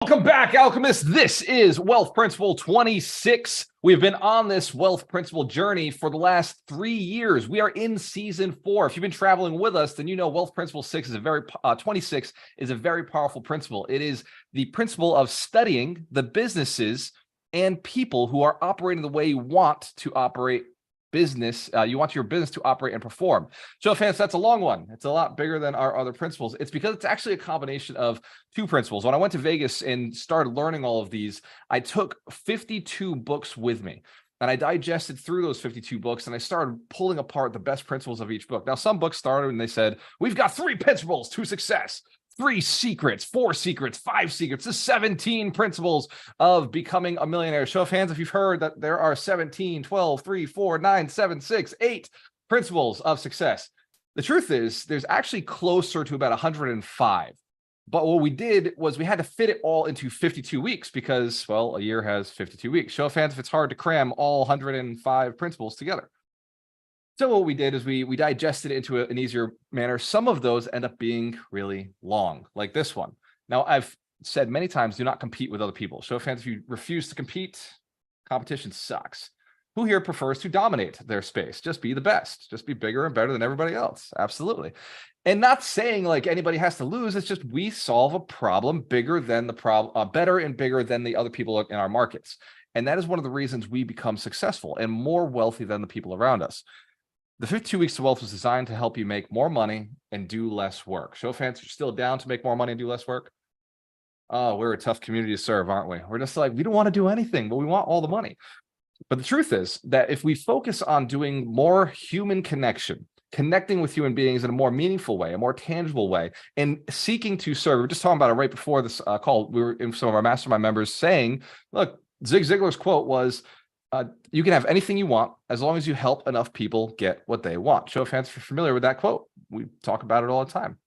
Welcome back, Alchemists. This is Wealth Principle 26. We've been on this Wealth Principle journey for the last 3 years. We are in season 4. If you've been traveling with us, then you know Wealth Principle 26 is a very powerful principle. It is the principle of studying the businesses and people who are operating the way you want to operate business. You want your business to operate and perform. Show of hands, that's a long one. It's a lot bigger than our other principles. It's because it's actually a combination of 2 principles. When I went to Vegas and started learning all of these, I took 52 books with me. And I digested through those 52 books and I started pulling apart the best principles of each book. Now, some books started and they said, we've got 3 principles to success. 3 secrets, 4 secrets, 5 secrets, the 17 principles of becoming a millionaire. Show of hands if you've heard that there are 17, 12, 3, 4, 9, 7, 6, 8 principles of success. The truth is, there's actually closer to about 105. But what we did was we had to fit it all into 52 weeks because, well, a year has 52 weeks. Show of hands if it's hard to cram all 105 principles together. So what we did is we digested it into an easier manner. Some of those end up being really long, like this one. Now, I've said many times, do not compete with other people. Show of hands if you refuse to compete, competition sucks. Who here prefers to dominate their space? Just be the best. Just be bigger and better than everybody else. Absolutely. And not saying like anybody has to lose. It's just we solve a problem bigger than the problem, better and bigger than the other people in our markets. And that is one of the reasons we become successful and more wealthy than the people around us. The 52 Weeks to Wealth was designed to help you make more money and do less work. Show of hands, you're still down to make more money and do less work? Oh, we're a tough community to serve, aren't we? We're just like, we don't want to do anything, but we want all the money. But the truth is that if we focus on doing more human connection, connecting with human beings in a more meaningful way, a more tangible way, and seeking to serve, we were just talking about it right before this call. We were in some of our mastermind members saying, look, Zig Ziglar's quote was, you can have anything you want as long as you help enough people get what they want. Show of hands if you're familiar with that quote. We talk about it all the time.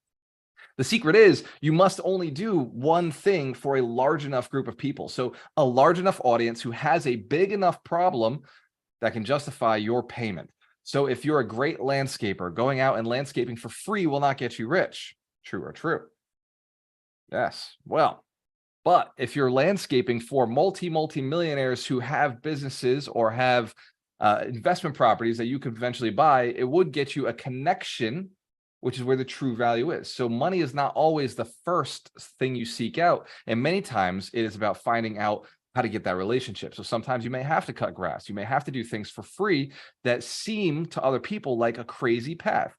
The secret is you must only do one thing for a large enough group of people. So a large enough audience who has a big enough problem that can justify your payment. So if you're a great landscaper, going out and landscaping for free will not get you rich. True or true? Yes. Well, but if you're landscaping for multi-millionaires who have businesses or have investment properties that you could eventually buy, it would get you a connection, which is where the true value is. So money is not always the first thing you seek out. And many times it is about finding out how to get that relationship. So sometimes you may have to cut grass. You may have to do things for free that seem to other people like a crazy path.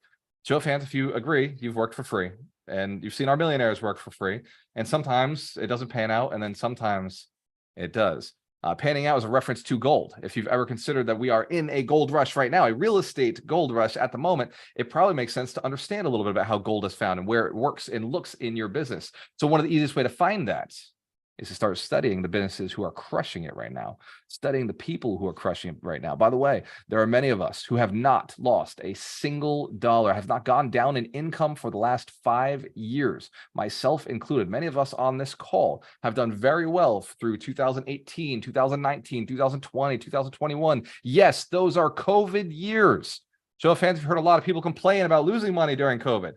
Show of hands if you agree, you've worked for free. And you've seen our millionaires work for free. And sometimes it doesn't pan out. And then sometimes it does. Panning out is a reference to gold. If you've ever considered that we are in a gold rush right now, a real estate gold rush at the moment, it probably makes sense to understand a little bit about how gold is found and where it works and looks in your business. So one of the easiest way to find that is to start studying the businesses who are crushing it right now, studying the people who are crushing it right now. By the way, there are many of us who have not lost a single dollar, have not gone down in income for the last 5 years, myself included. Many of us on this call have done very well through 2018, 2019, 2020, 2021. Yes, those are COVID years. Show of hands, you've heard a lot of people complain about losing money during COVID.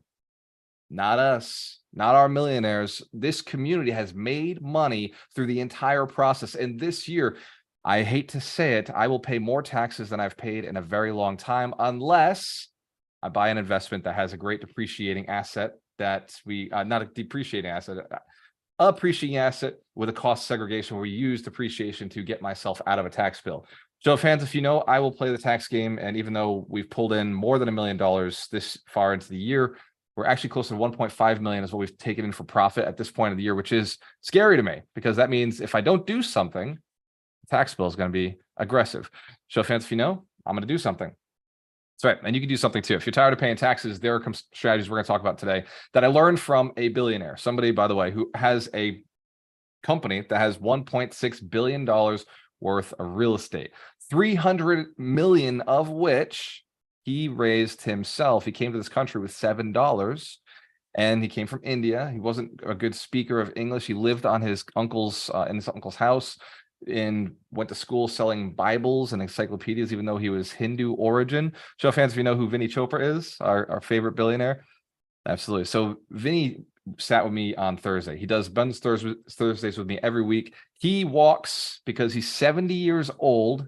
Not us. Not our millionaires. This community has made money through the entire process. And this year, I hate to say it, I will pay more taxes than I've paid in a very long time, unless I buy an investment that has a great depreciating asset that not a depreciating asset, appreciating asset with a cost segregation where we use depreciation to get myself out of a tax bill. Show of hands if you know, I will play the tax game. And even though we've pulled in more than $1 million this far into the year, we're actually close to 1.5 million is what we've taken in for profit at this point of the year, which is scary to me because that means if I don't do something, the tax bill is going to be aggressive. Show of hands if you know, I'm going to do something. That's right. And you can do something too. If you're tired of paying taxes, there are some strategies we're going to talk about today that I learned from a billionaire, somebody, by the way, who has a company that has $1.6 billion worth of real estate, 300 million of which he raised himself. He came to this country with $7 and he came from India. He wasn't a good speaker of English. He lived on his uncle's in his uncle's house and went to school selling Bibles and encyclopedias, even though he was Hindu origin. Show of hands if you know who Vinny Chopra is, our favorite billionaire. Absolutely. So Vinny sat with me on Thursday. He does Ben's Thursdays with me every week. He walks because he's 70 years old.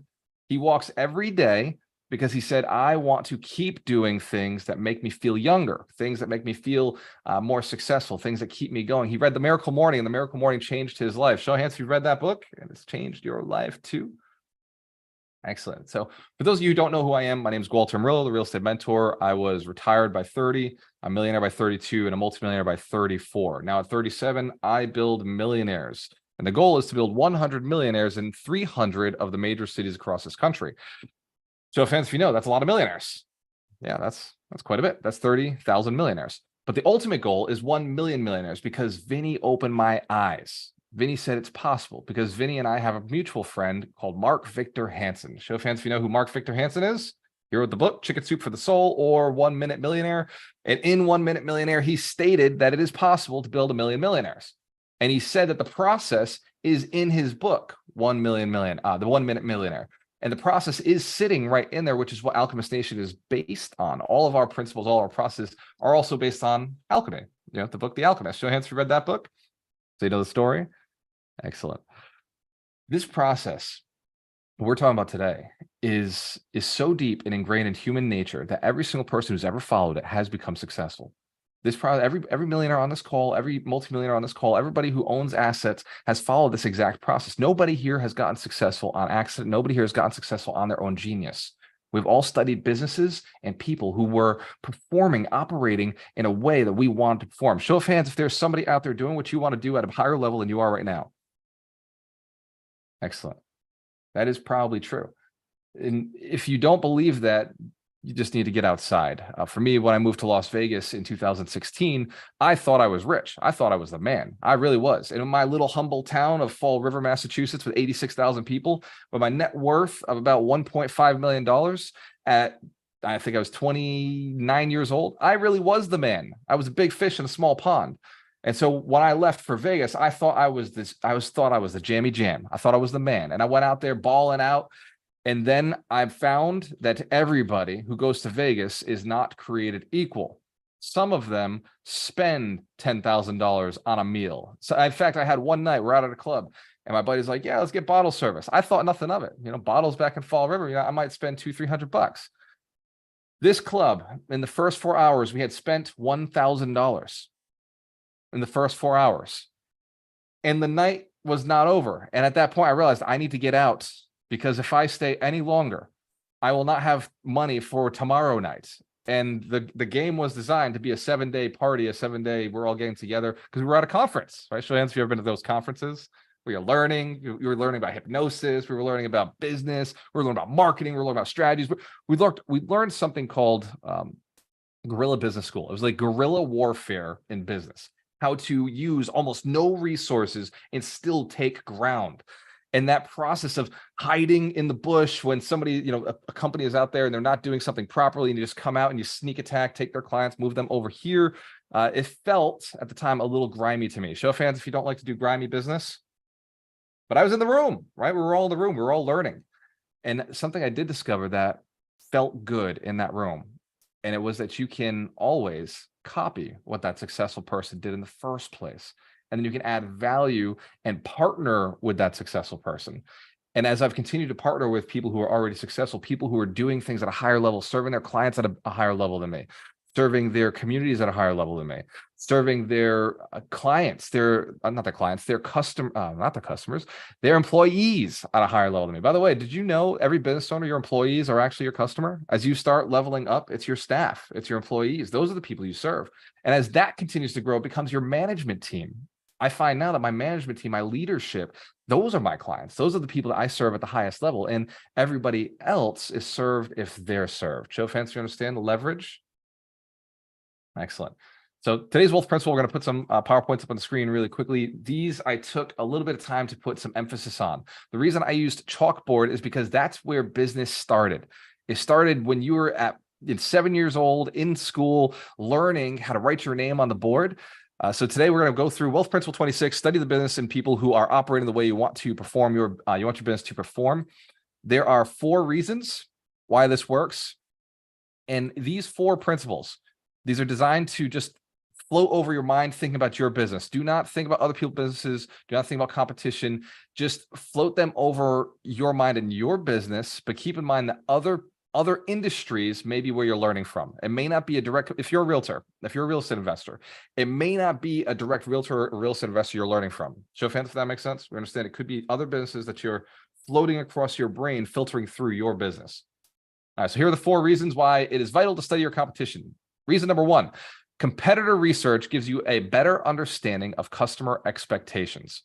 He walks every day because he said, I want to keep doing things that make me feel younger, things that make me feel more successful, things that keep me going. He read The Miracle Morning, and The Miracle Morning changed his life. Show of hands if you've read that book, and it's changed your life too. Excellent. So for those of you who don't know who I am, my name is Walter Murillo, the real estate mentor. I was retired by 30, a millionaire by 32, and a multimillionaire by 34. Now at 37, I build millionaires. And the goal is to build 100 millionaires in 300 of the major cities across this country. So if you know, that's a lot of millionaires. Yeah, that's quite a bit. That's 30,000 millionaires. But the ultimate goal is 1 million millionaires because Vinny opened my eyes. Vinny said it's possible because Vinny and I have a mutual friend called Mark Victor Hansen. Show of hands if you know who Mark Victor Hansen is. He wrote the book, Chicken Soup for the Soul or 1 Minute Millionaire. And in 1 Minute Millionaire, he stated that it is possible to build 1 million millionaires. And he said that the process is in his book, the 1 Minute Millionaire. And the process is sitting right in there, which is what Alchemist Nation is based on. All of our principles, all our processes are also based on alchemy. You know, the book, The Alchemist. Show of hands if you read that book. So you know the story? Excellent. This process we're talking about today is so deep and ingrained in human nature that every single person who's ever followed it has become successful. This process, every millionaire on this call, every multimillionaire on this call, everybody who owns assets has followed this exact process. Nobody here has gotten successful on accident. Nobody here has gotten successful on their own genius. We've all studied businesses and people who were performing, operating in a way that we want to perform. Show of hands if there's somebody out there doing what you want to do at a higher level than you are right now. Excellent. That is probably true. And if you don't believe that, you just need to get outside. For me, when I moved to Las Vegas in 2016, I thought I was rich. I thought I was the man. I really was. And in my little humble town of Fall River, Massachusetts, with 86,000 people, with my net worth of about $1.5 million at, I think I was 29 years old, I really was the man. I was a big fish in a small pond. And so when I left for Vegas, I thought I was the jammy jam. I thought I was the man. And I went out there balling out. And then I found that everybody who goes to Vegas is not created equal. Some of them spend $10,000 on a meal. So in fact, I had one night, we're out at a club, and my buddy's like, yeah, let's get bottle service. I thought nothing of it. You know, bottles back in Fall River, you know, I might spend $200-300. This club, in the first 4 hours, we had spent $1,000 in the first 4 hours. And the night was not over. And at that point, I realized I need to get out, because if I stay any longer, I will not have money for tomorrow night. And the game was designed to be a 7-day party, a 7-day, we're all getting together because we were at a conference, right? Show of hands if you've ever been to those conferences. We are learning, you were learning about hypnosis, we were learning about business, we were learning about marketing, we were learning about strategies. We learned something called guerrilla business school. It was like guerrilla warfare in business, how to use almost no resources and still take ground. And that process of hiding in the bush when somebody, you know, a company is out there and they're not doing something properly, and you just come out and you sneak attack, take their clients, move them over here. It felt at the time a little grimy to me. Show of hands if you don't like to do grimy business. But I was in the room, right? We were all in the room. We were all learning. And something I did discover that felt good in that room. And it was that you can always copy what that successful person did in the first place. And then you can add value and partner with that successful person. And as I've continued to partner with people who are already successful, people who are doing things at a higher level, serving their clients at a higher level than me, serving their communities at a higher level than me, serving their clients, their customers, their employees at a higher level than me. By the way, did you know every business owner, your employees are actually your customer? As you start leveling up, it's your staff, it's your employees. Those are the people you serve. And as that continues to grow, it becomes your management team. I find now that my management team, my leadership, those are my clients. Those are the people that I serve at the highest level, and everybody else is served if they're served. Show of hands, you understand the leverage? Excellent. So today's wealth principle, we're going to put some PowerPoints up on the screen really quickly. These I took a little bit of time to put some emphasis on. The reason I used chalkboard is because that's where business started. It started when you were 7 years old in school, learning how to write your name on the board. So today we're going to go through Wealth Principle 26, study the business and people who are operating the way you want to perform you want your business to perform. There are 4 reasons why this works. And these 4 principles, these are designed to just float over your mind thinking about your business. Do not think about other people's businesses. Do not think about competition. Just float them over your mind and your business, but keep in mind that other industries may be where you're learning from. It may not be a direct, if you're a realtor, if you're a real estate investor, it may not be a direct realtor or real estate investor you're learning from. Show of hands if that makes sense. We understand it could be other businesses that you're floating across your brain, filtering through your business. All right, so here are the 4 reasons why it is vital to study your competition. Reason number 1, competitor research gives you a better understanding of customer expectations.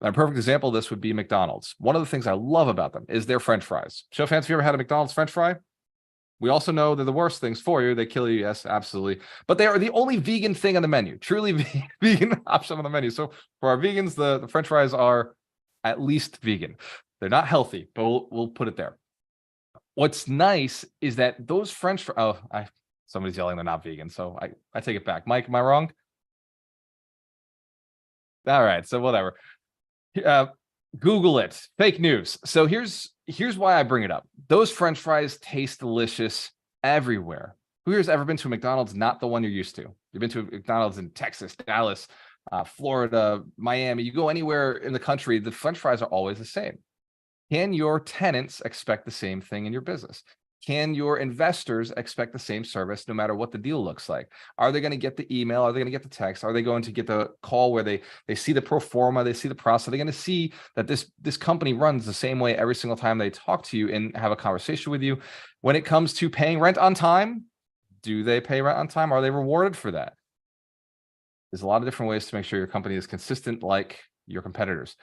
And a perfect example of this would be McDonald's. One of the things I love about them is their French fries. Show of hands if you ever had a McDonald's French fry. We also know they're the worst things for you. They kill you, yes, absolutely. But they are the only vegan thing on the menu, truly vegan option on the menu. So for our vegans, the French fries are at least vegan. They're not healthy, but we'll put it there. What's nice is that those French fries, somebody's yelling they're not vegan, so I take it back. Mike, am I wrong? All right, so whatever. Google it. Fake news. So here's why I bring it up. Those French fries taste delicious everywhere. Who here's ever been to a McDonald's not the one you're used to? You've been to a McDonald's in Texas, Dallas, Florida, Miami. You go anywhere in the country, the French fries are always the same. Can your tenants expect the same thing in your business? Can your investors expect the same service no matter what the deal looks like? Are they going to get the email? Are they going to get the text? Are they going to get the call where they see the pro forma, they see the process? Are they going to see that this company runs the same way every single time they talk to you and have a conversation with you? When it comes to paying rent on time, do they pay rent on time? Are they rewarded for that? There's a lot of different ways to make sure your company is consistent like your competitors.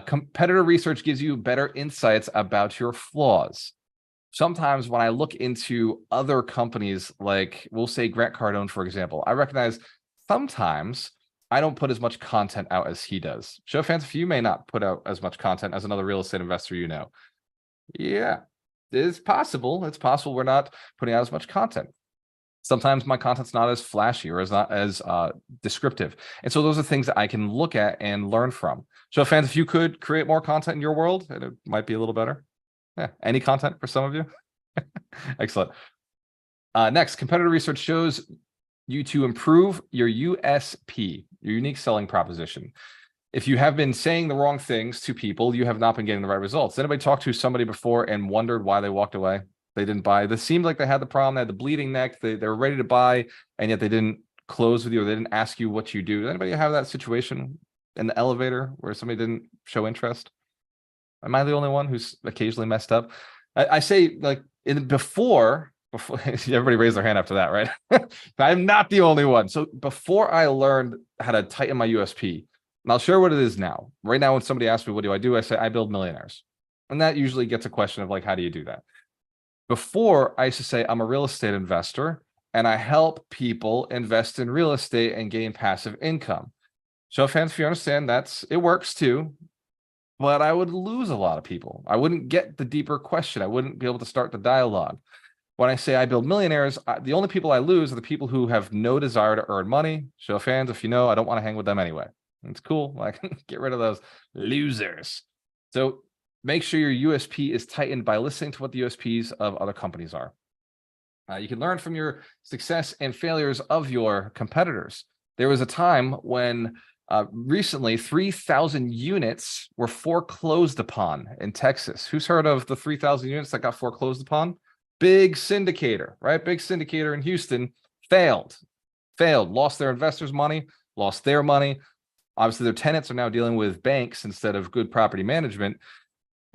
Competitor research gives you better insights about your flaws. Sometimes when I look into other companies, like we'll say Grant Cardone, for example, I recognize sometimes I don't put as much content out as he does. Show of hands if you may not put out as much content as another real estate investor you know. Yeah, it's possible. It's possible we're not putting out as much content. Sometimes my content's not as flashy or is not as descriptive. And so those are things that I can look at and learn from. So fans, if you could create more content in your world, it might be a little better. Yeah, any content for some of you. Excellent. Next, competitor research shows you to improve your USP, your unique selling proposition. If you have been saying the wrong things to people, you have not been getting the right results. Anybody talked to somebody before and wondered why they walked away? They didn't buy. They seemed like they had the problem. They had the bleeding neck. They were ready to buy, and yet they didn't close with you, or they didn't ask you what you do. Does anybody have that situation in the elevator where somebody didn't show interest? Am I the only one who's occasionally messed up? I say, like, before everybody raised their hand after that, right? I'm not the only one. So before I learned how to tighten my USP, and I'll share what it is now. Right now, when somebody asks me, what do? I say, I build millionaires. And that usually gets a question of like, how do you do that? Before, I used to say, I'm a real estate investor and I help people invest in real estate and gain passive income. Show of hands if you understand, it works too. But I would lose a lot of people. I wouldn't get the deeper question. I wouldn't be able to start the dialogue. When I say I build millionaires, the only people I lose are the people who have no desire to earn money. Show of hands if you know, I don't want to hang with them anyway. It's cool. Like, get rid of those losers. So make sure your USP is tightened by listening to what the USPs of other companies are. You can learn from your success and failures of your competitors. There was a time when recently 3,000 units were foreclosed upon in Texas. Who's heard of the 3,000 units that got foreclosed upon? Big syndicator, right? Big syndicator in Houston failed, lost their investors' money, lost their money. Obviously, their tenants are now dealing with banks instead of good property management.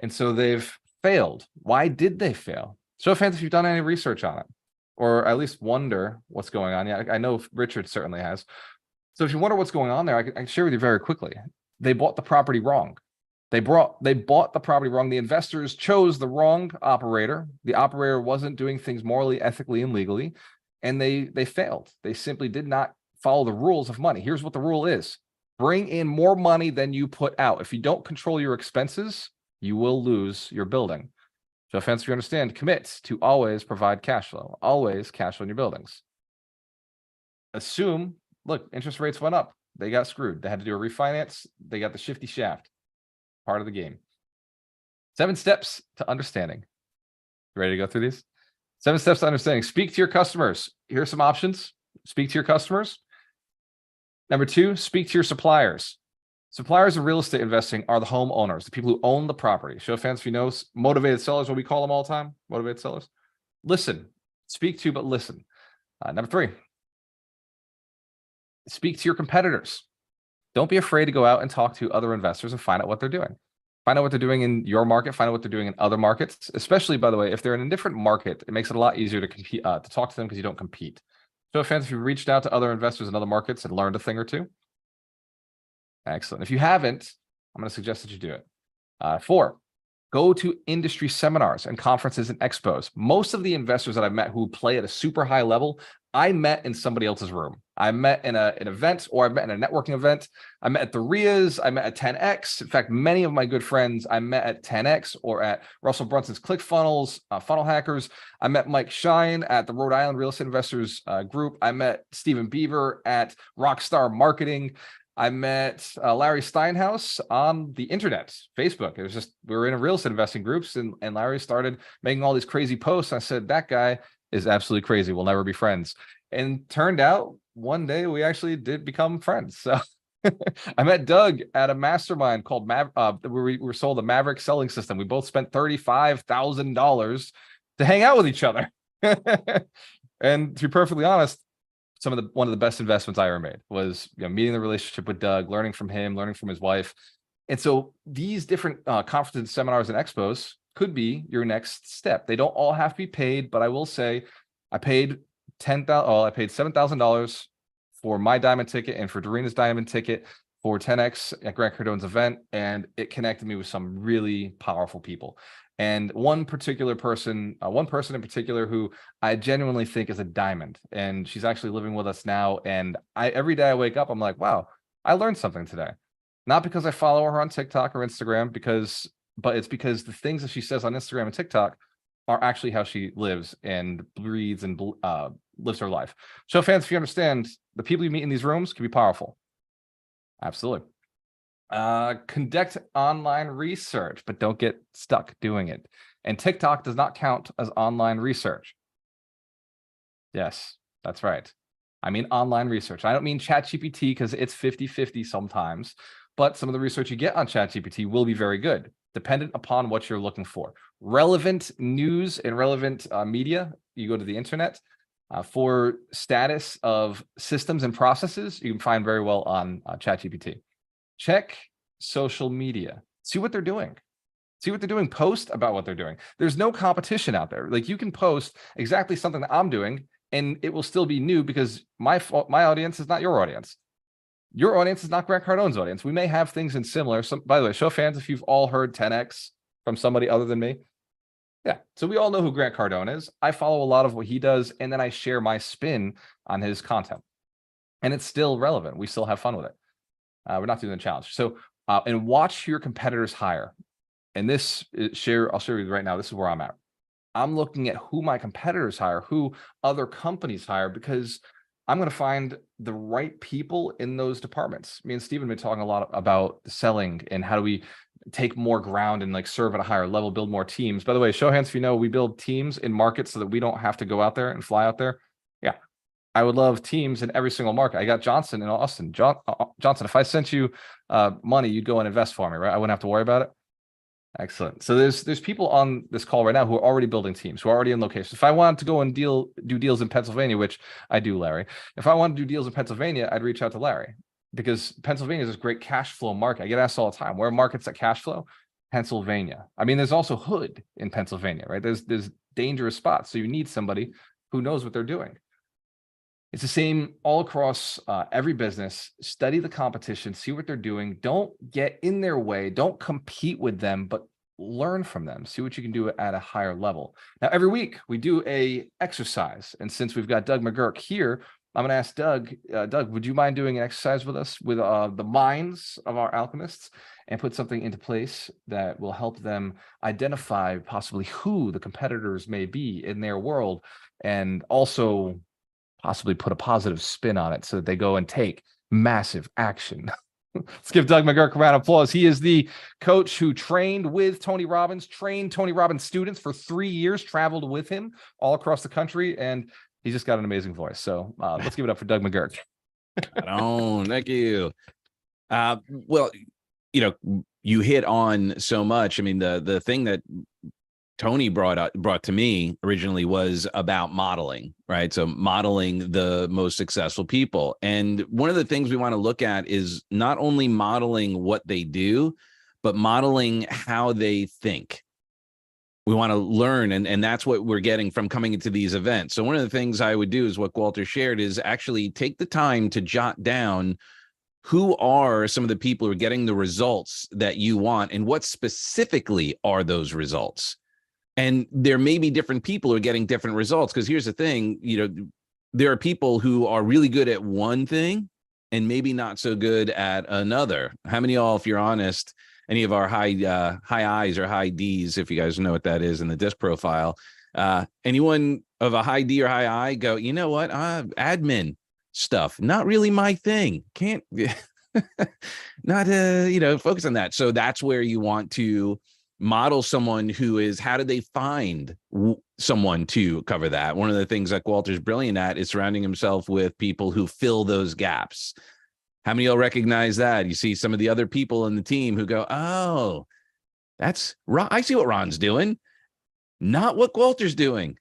And so they've failed. Why did they fail? Show of hands if you've done any research on it, or at least wonder what's going on. Yeah, I know Richard certainly has. So if you wonder what's going on there, I can share with you very quickly. They bought the property wrong. They bought the property wrong. The investors chose the wrong operator. The operator wasn't doing things morally, ethically, and legally, and they failed. They simply did not follow the rules of money. Here's what the rule is. Bring in more money than you put out. If you don't control your expenses, you will lose your building. So if you understand, commit to always provide cash flow. Always cash flow in your buildings. Assume, look, interest rates went up. They got screwed. They had to do a refinance. They got the shifty shaft. Part of the game. 7 steps to understanding. You ready to go through these? 7 steps to understanding. Speak to your customers. Here's some options. Speak to your customers. Number two, speak to your suppliers. Suppliers of real estate investing are the homeowners, the people who own the property. Show of hands if you know, motivated sellers, what we call them all the time, motivated sellers. Listen, speak to, but listen. Number three, speak to your competitors. Don't be afraid to go out and talk to other investors and find out what they're doing. Find out what they're doing in your market, find out what they're doing in other markets, especially, by the way, if they're in a different market, it makes it a lot easier to compete, to talk to them because you don't compete. Show of hands if you've reached out to other investors in other markets and learned a thing or two. Excellent. If you haven't, I'm going to suggest that you do it. Four, go to industry seminars and conferences and expos. Most of the investors that I've met who play at a super high level, I met in somebody else's room. I met in an event, or I met in a networking event. I met at the RIAs. I met at 10X. In fact, many of my good friends I met at 10X or at Russell Brunson's ClickFunnels, Funnel Hackers. I met Mike Shine at the Rhode Island Real Estate Investors Group. I met Stephen Beaver at Rockstar Marketing. I met Larry Steinhaus on the internet, Facebook. It was just, we were in a real estate investing groups, and Larry started making all these crazy posts. I said, that guy is absolutely crazy. We'll never be friends. And turned out one day we actually did become friends. So I met Doug at a mastermind called we were sold a Maverick selling system. We both spent $35,000 to hang out with each other. And to be perfectly honest, one of the best investments I ever made was, meeting the relationship with Doug, learning from him, learning from his wife. And so these different conferences, seminars, and expos could be your next step. They don't all have to be paid, but I will say I paid $7,000 for my diamond ticket and for Doreena's diamond ticket for 10X at Grant Cardone's event, and it connected me with some really powerful people. And one person in particular who I genuinely think is a diamond, and she's actually living with us now. And every day I wake up, I'm like, wow, I learned something today. Not because I follow her on TikTok or Instagram, but it's because the things that she says on Instagram and TikTok are actually how she lives and breathes and lives her life. So fans, if you understand, the people you meet in these rooms can be powerful. Absolutely. Conduct online research, but don't get stuck doing it. And TikTok does not count as online research. Yes, that's right. I mean online research. I don't mean ChatGPT, because it's 50-50 sometimes, but some of the research you get on ChatGPT will be very good, dependent upon what you're looking for. Relevant news and relevant media, you go to the internet. For status of systems and processes, you can find very well on ChatGPT. Check social media. See what they're doing. See what they're doing. Post about what they're doing. There's no competition out there. Like, you can post exactly something that I'm doing, and it will still be new, because my audience is not your audience. Your audience is not Grant Cardone's audience. We may have things in similar. By the way, show of hands if you've all heard 10X from somebody other than me. Yeah, so we all know who Grant Cardone is. I follow a lot of what he does, and then I share my spin on his content. And it's still relevant. We still have fun with it. We're not doing the challenge. So, and watch your competitors hire. And I'll share you right now, this is where I'm at. I'm looking at who my competitors hire, who other companies hire, because I'm going to find the right people in those departments. Me and Steven have been talking a lot about selling and how do we take more ground and serve at a higher level, build more teams. By the way, show of hands if you know, we build teams in markets so that we don't have to go out there and fly out there. Yeah. I would love teams in every single market. I got Johnson in Austin. Johnson, if I sent you money, you'd go and invest for me, right? I wouldn't have to worry about it. Excellent. So there's people on this call right now who are already building teams, who are already in locations. If I wanted to go and do deals in Pennsylvania, which I do, Larry. If I wanted to do deals in Pennsylvania, I'd reach out to Larry, because Pennsylvania is this great cash flow market. I get asked all the time, where are markets that cash flow? Pennsylvania. I mean, there's also hood in Pennsylvania, right? There's dangerous spots. So you need somebody who knows what they're doing. It's the same all across every business. Study the competition, see what they're doing. Don't get in their way. Don't compete with them, but learn from them. See what you can do at a higher level. Now, every week we do a exercise. And since we've got Doug McGurk here, I'm going to ask Doug, would you mind doing an exercise with us with the minds of our alchemists, and put something into place that will help them identify possibly who the competitors may be in their world, and also possibly put a positive spin on it so that they go and take massive action. Let's give Doug McGurk a round of applause. He is the coach who trained with Tony Robbins, trained Tony Robbins students for 3 years, traveled with him all across the country, and he's just got an amazing voice. So let's give it up for Doug McGurk. Thank you. Well, you hit on so much. I mean, the thing that Tony brought to me originally was about modeling, right? So modeling the most successful people. And one of the things we want to look at is not only modeling what they do, but modeling how they think. We want to learn, and that's what we're getting from coming into these events. So one of the things I would do is what Walter shared is actually take the time to jot down who are some of the people who are getting the results that you want and what specifically are those results. And there may be different people who are getting different results, because here's the thing, there are people who are really good at one thing and maybe not so good at another. How many of y'all, if you're honest, any of our high I's or high D's, if you guys know what that is in the disc profile, anyone of a high D or high I go, you know what, admin stuff, not really my thing. Can't not focus on that. So that's where you want to model someone who is, how do they find someone to cover that? One of the things that Walter's brilliant at is surrounding himself with people who fill those gaps. How many of y'all recognize that? You see some of the other people in the team who go, oh, that's Ron. I see what Ron's doing, not what Walter's doing.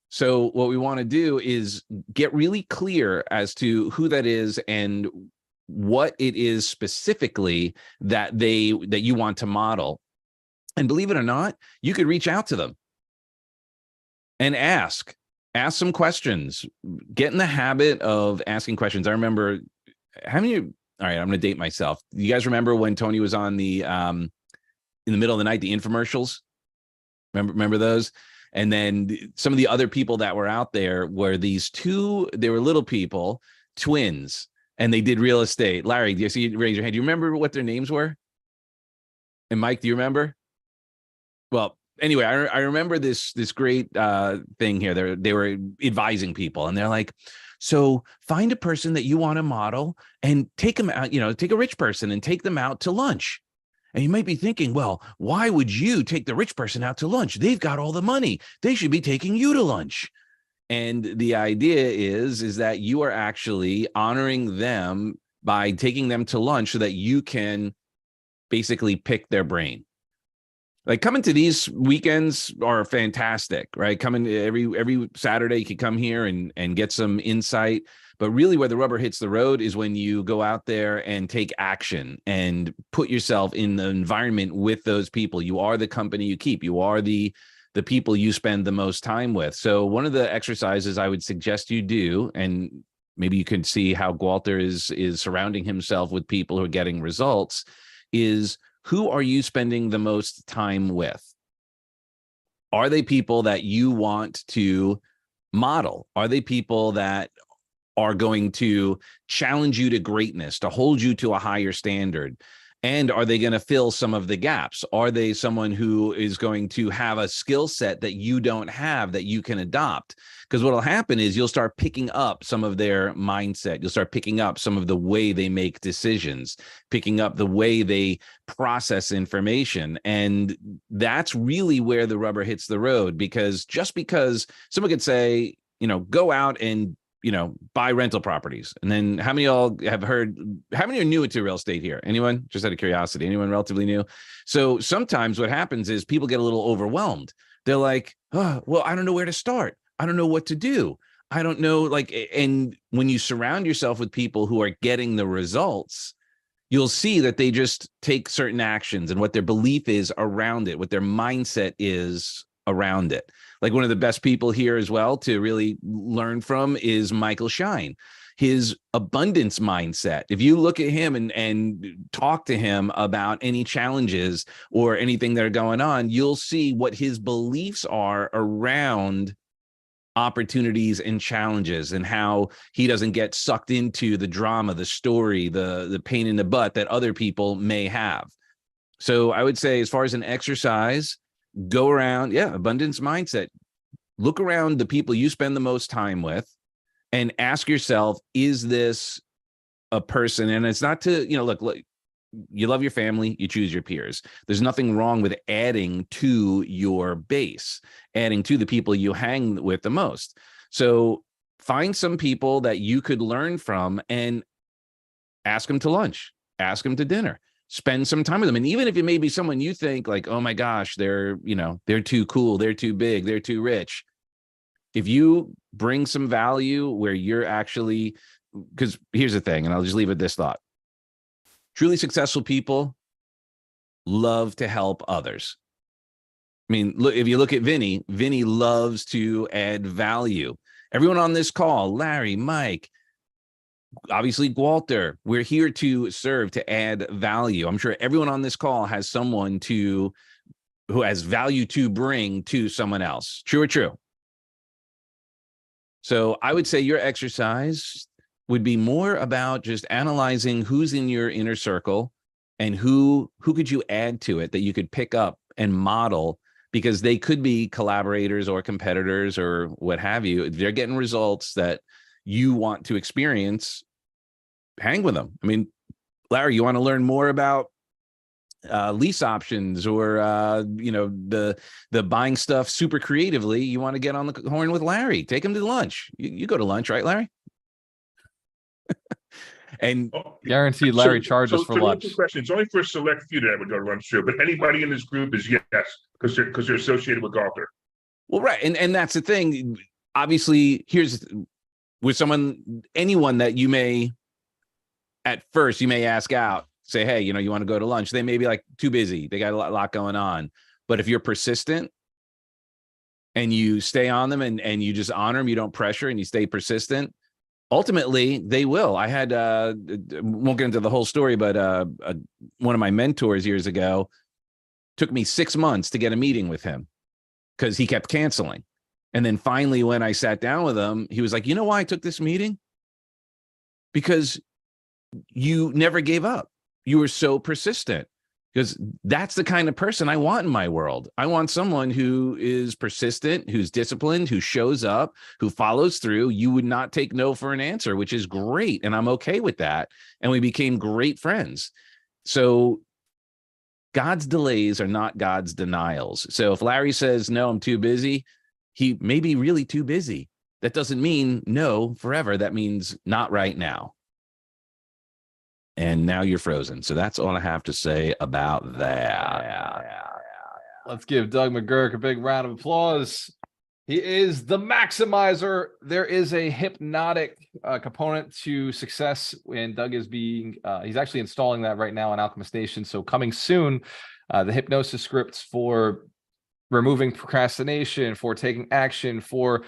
So what we want to do is get really clear as to who that is and what it is specifically that you want to model. And believe it or not, you could reach out to them and ask some questions. Get in the habit of asking questions. I remember, all right, I'm going to date myself. You guys remember when Tony was on the in the middle of the night, the infomercials? Remember those? And then some of the other people that were out there were they were little people, twins, and they did real estate. Larry, do you see? Raise your hand. Do you remember what their names were? And Mike, do you remember? Well, anyway, I remember this great thing here. They were advising people, and they're like, so find a person that you want to model and take them out, take a rich person and take them out to lunch. And you might be thinking, well, why would you take the rich person out to lunch? They've got all the money. They should be taking you to lunch. And the idea is that you are actually honoring them by taking them to lunch so that you can basically pick their brain. Like, coming to these weekends are fantastic, right? Coming every Saturday, you can come here and get some insight. But really where the rubber hits the road is when you go out there and take action and put yourself in the environment with those people. You are the company you keep. You are the people you spend the most time with. So one of the exercises I would suggest you do, and maybe you can see how Walter is surrounding himself with people who are getting results, is who are you spending the most time with? Are they people that you want to model? Are they people that are going to challenge you to greatness, to hold you to a higher standard? And are they going to fill some of the gaps? Are they someone who is going to have a skill set that you don't have that you can adopt? Because what will happen is you'll start picking up some of their mindset. You'll start picking up some of the way they make decisions, picking up the way they process information. And that's really where the rubber hits the road, because just because someone could say, go out and buy rental properties. And then how many of y'all have heard, how many are new to real estate here? Anyone? Just out of curiosity, anyone relatively new? So sometimes what happens is people get a little overwhelmed. They're like, oh, well, I don't know where to start. I don't know what to do. I don't know. And when you surround yourself with people who are getting the results, you'll see that they just take certain actions and what their belief is around it, what their mindset is around it. Like, one of the best people here as well to really learn from is Michael Shine. His abundance mindset. If you look at him and talk to him about any challenges or anything that are going on, you'll see what his beliefs are around opportunities and challenges, and how he doesn't get sucked into the drama, the story, the pain in the butt that other people may have. So I would say, as far as an exercise, go around, abundance mindset. Look around the people you spend the most time with and ask yourself, is this a person? And it's not to, look, you love your family, you choose your peers. There's nothing wrong with adding to your base, adding to the people you hang with the most. So find some people that you could learn from and ask them to lunch, ask them to dinner, spend some time with them. And even if it may be someone you think like, oh my gosh, they're too cool, they're too big, they're too rich. If you bring some value where you're actually, because here's the thing, and I'll just leave it this thought. Truly successful people love to help others. I mean, look, if you look at Vinny loves to add value. Everyone on this call, Larry, Mike, obviously Walter, we're here to serve, to add value. I'm sure everyone on this call has someone who has value to bring to someone else. True or true? So I would say your exercise would be more about just analyzing who's in your inner circle and who could you add to it that you could pick up and model, because they could be collaborators or competitors or what have you. They're getting results that you want to experience. Hang with them. I mean, Larry, you want to learn more about lease options or the buying stuff super creatively? You want to get on the horn with Larry? Take him to lunch. You go to lunch, right, Larry? And guaranteed Larry charges for lunch. To question, it's only for a select few that I would go to lunch to, but anybody in this group is yes, because they're associated with Walter. Well, right, and that's the thing. Obviously, here's with anyone that you may at first you may ask out, say, hey, you want to go to lunch. They may be like too busy. They got a lot going on. But if you're persistent and you stay on them and you just honor them, you don't pressure and you stay persistent, ultimately they will. I had, won't get into the whole story, but one of my mentors years ago took me 6 months to get a meeting with him because he kept canceling. And then finally, when I sat down with him, he was like, you know why I took this meeting? Because you never gave up. You were so persistent, because that's the kind of person I want in my world. I want someone who is persistent, who's disciplined, who shows up, who follows through. You would not take no for an answer, which is great. And I'm okay with that. And we became great friends. So God's delays are not God's denials. So if Larry says, no, I'm too busy, he may be really too busy. That doesn't mean no forever. That means not right now. And now you're frozen. So that's all I have to say about that. Let's give Doug McGurk a big round of applause. He is the maximizer. There is a hypnotic component to success, and Doug is he's actually installing that right now on Alchemist Nation. So coming soon, the hypnosis scripts for removing procrastination, for taking action, for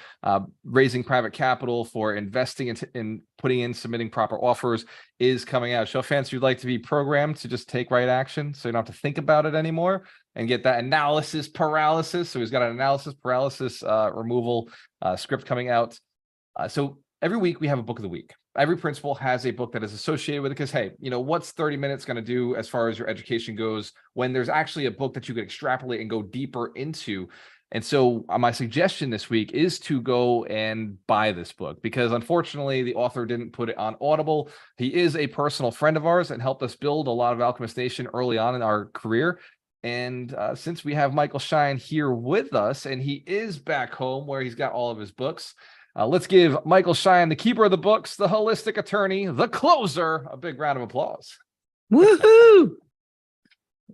raising private capital, for investing in putting in, submitting proper offers is coming out. Show fans you'd like to be programmed to just take right action so you don't have to think about it anymore and get that analysis paralysis. So he's got an analysis paralysis removal script coming out. So every week we have a book of the week. Every principal has a book that is associated with it because, hey, what's 30 minutes going to do as far as your education goes when there's actually a book that you could extrapolate and go deeper into? And so my suggestion this week is to go and buy this book because, unfortunately, the author didn't put it on Audible. He is a personal friend of ours and helped us build a lot of Alchemist Nation early on in our career. And since we have Michael Shine here with us and he is back home where he's got all of his books, let's give Michael Shine, the keeper of the books, the holistic attorney, the closer, a big round of applause. Woohoo!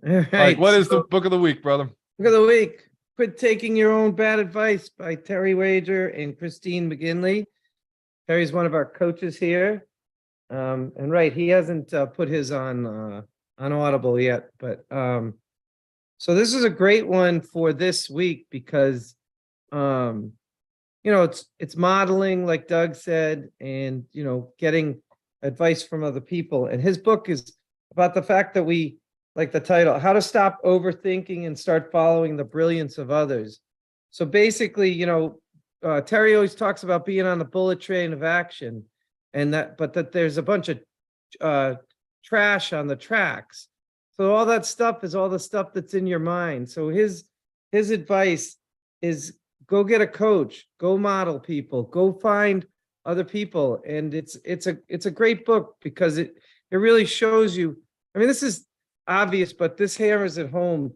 All right. Mike, what is the book of the week, brother? Book of the week. Quit Taking Your Own Bad Advice by Terry Wager and Christine McGinley. Terry's one of our coaches here. And right, he hasn't put his on Audible yet. But so this is a great one for this week because it's modeling, like Doug said, and, getting advice from other people. And his book is about the fact that we, like the title, How to Stop Overthinking and Start Following the Brilliance of Others. So basically, Terry always talks about being on the bullet train of action but that there's a bunch of trash on the tracks. So all that stuff is all the stuff that's in your mind. So his advice is, go get a coach, go model people, go find other people. And it's a great book because it really shows you. I mean, this is obvious, but this hammers it home.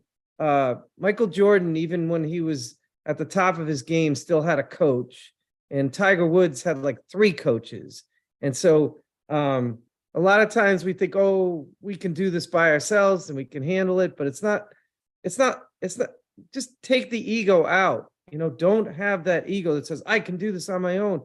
Michael Jordan, even when he was at the top of his game, still had a coach. and Tiger Woods had like 3 coaches. And so a lot of times we think, oh, we can do this by ourselves and we can handle it, but it's not, just take the ego out. Don't have that ego that says, I can do this on my own.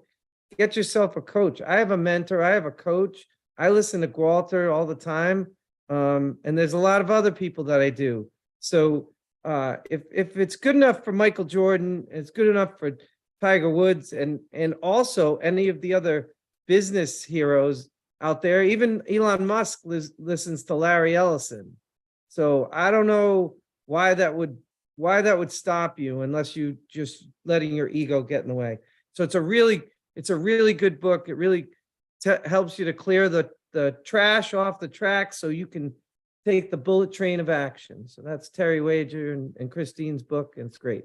Get yourself a coach. I have a mentor. I have a coach. I listen to Walter all the time. And there's a lot of other people that I do. So if it's good enough for Michael Jordan, it's good enough for Tiger Woods, and also any of the other business heroes out there. Even Elon Musk listens to Larry Ellison. So I don't know why that would stop you unless you just letting your ego get in the way. So it's a really good book. It really helps you to clear the trash off the track so you can take the bullet train of action. So that's Terry Wager and Christine's book, and it's great.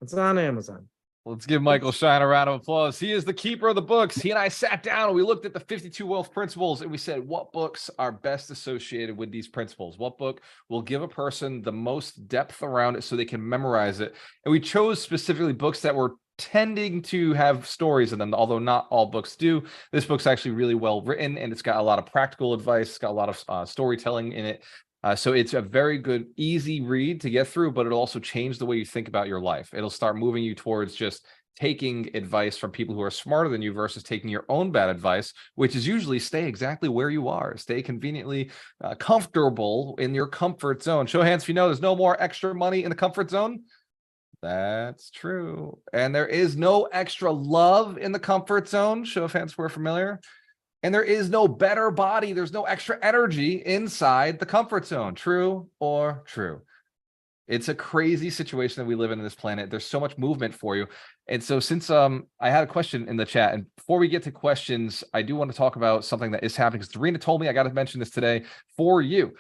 It's on Amazon. Let's give Michael Shine a round of applause. He is the keeper of the books. He and I sat down and we looked at the 52 wealth principles and we said, what books are best associated with these principles? What book will give a person the most depth around it so they can memorize it? And we chose specifically books that were tending to have stories in them, although not all books do. This book's actually really well written, and it's got a lot of practical advice. It's got a lot of storytelling in it. So it's a very good, easy read to get through, but it'll also change the way you think about your life. It'll start moving you towards just taking advice from people who are smarter than you versus taking your own bad advice, which is usually stay exactly where you are, stay conveniently comfortable in your comfort zone. Show of hands if you know there's no more extra money in the comfort zone. That's true. And there is no extra love in the comfort zone. Show of hands if we're familiar. And there is no better body. There's no extra energy inside the comfort zone. True or true? It's a crazy situation that we live in this planet. There's so much movement for you. And so since I had a question in the chat, and before we get to questions, I do want to talk about something that is happening, because Serena told me I got to mention this today for you.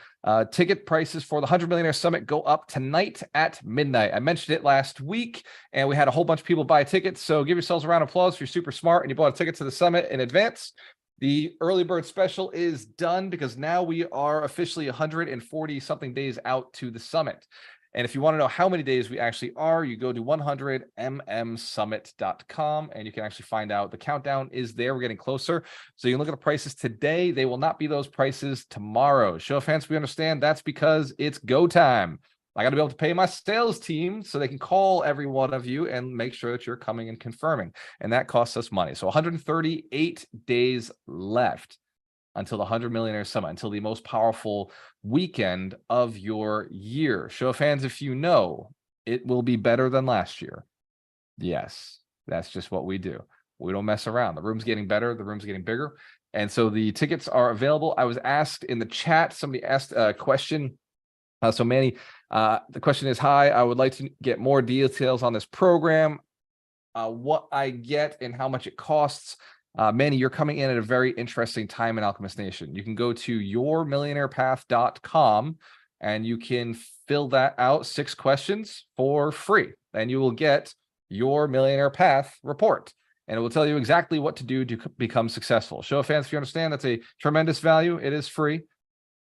Ticket prices for the 100 Millionaire Summit go up tonight at midnight. I mentioned it last week, and we had a whole bunch of people buy tickets. So give yourselves a round of applause if you're super smart and you bought a ticket to the summit in advance. The early bird special is done because now we are officially 140 something days out to the summit. And if you want to know how many days we actually are, you go to 100mmsummit.com and you can actually find out. The countdown is there. We're getting closer. So you can look at the prices today. They will not be those prices tomorrow. Show of hands, we understand that's because it's go time. I got to be able to pay my sales team so they can call every one of you and make sure that you're coming and confirming. And that costs us money. So 138 days left until the 100 Millionaire Summit, until the most powerful weekend of your year. Show of hands if you know it will be better than last year. Yes, that's just what we do. We don't mess around. The room's getting better. The room's getting bigger. And so the tickets are available. I was asked in the chat, somebody asked a question. So Manny, the question is, hi, I would like to get more details on this program, what I get and how much it costs. Manny, you're coming in at a very interesting time in Alchemist Nation. You can go to yourmillionairepath.com and you can fill that out, 6 questions for free, and you will get your Millionaire Path report. And it will tell you exactly what to do to become successful. Show of hands if you understand that's a tremendous value. It is free.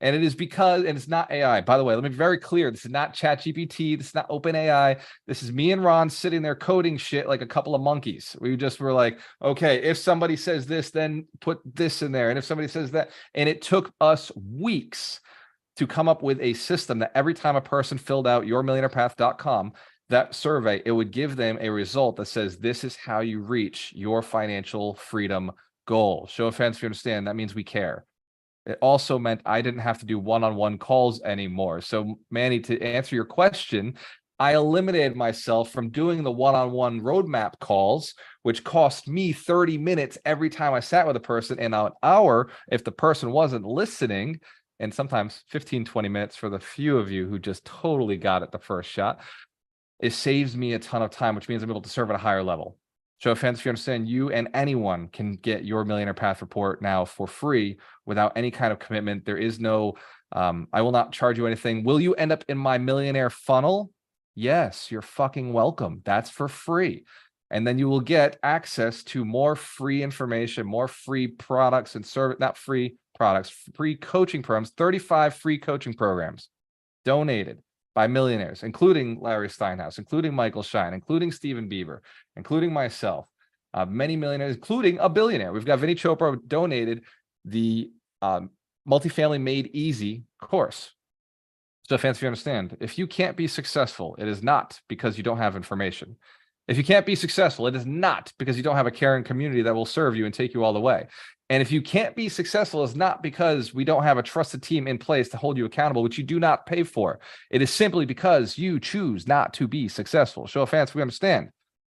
And it is because, and it's not AI. By the way, let me be very clear. This is not ChatGPT. This is not OpenAI. This is me and Ron sitting there coding shit like a couple of monkeys. We just were like, okay, if somebody says this, then put this in there. And if somebody says that, and it took us weeks to come up with a system that every time a person filled out yourmillionairepath.com, that survey, it would give them a result that says, this is how you reach your financial freedom goal. Show of hands if you understand. That means we care. It also meant I didn't have to do one-on-one calls anymore. So, Manny, to answer your question, I eliminated myself from doing the one-on-one roadmap calls, which cost me 30 minutes every time I sat with a person, and an hour if the person wasn't listening, and sometimes 15, 20 minutes for the few of you who just totally got it the first shot. It saves me a ton of time, which means I'm able to serve at a higher level. Show of hands if you understand, you and anyone can get your Millionaire Path report now for free without any kind of commitment. There is no, I will not charge you anything. Will you end up in my millionaire funnel? Yes, you're fucking welcome. That's for free. And then you will get access to more free information, more free products and service, not free products, free coaching programs, 35 free coaching programs donated by millionaires, including Larry Steinhaus, including Michael Shine, including Stephen Bieber, including myself. Many millionaires, including a billionaire. We've got Vinny Chopra donated the Multifamily Made Easy course. So fans, if you understand, if you can't be successful, it is not because you don't have information. If you can't be successful, it is not because you don't have a caring community that will serve you and take you all the way. And if you can't be successful, it's not because we don't have a trusted team in place to hold you accountable, which you do not pay for. It is simply because you choose not to be successful. Show of hands, we understand.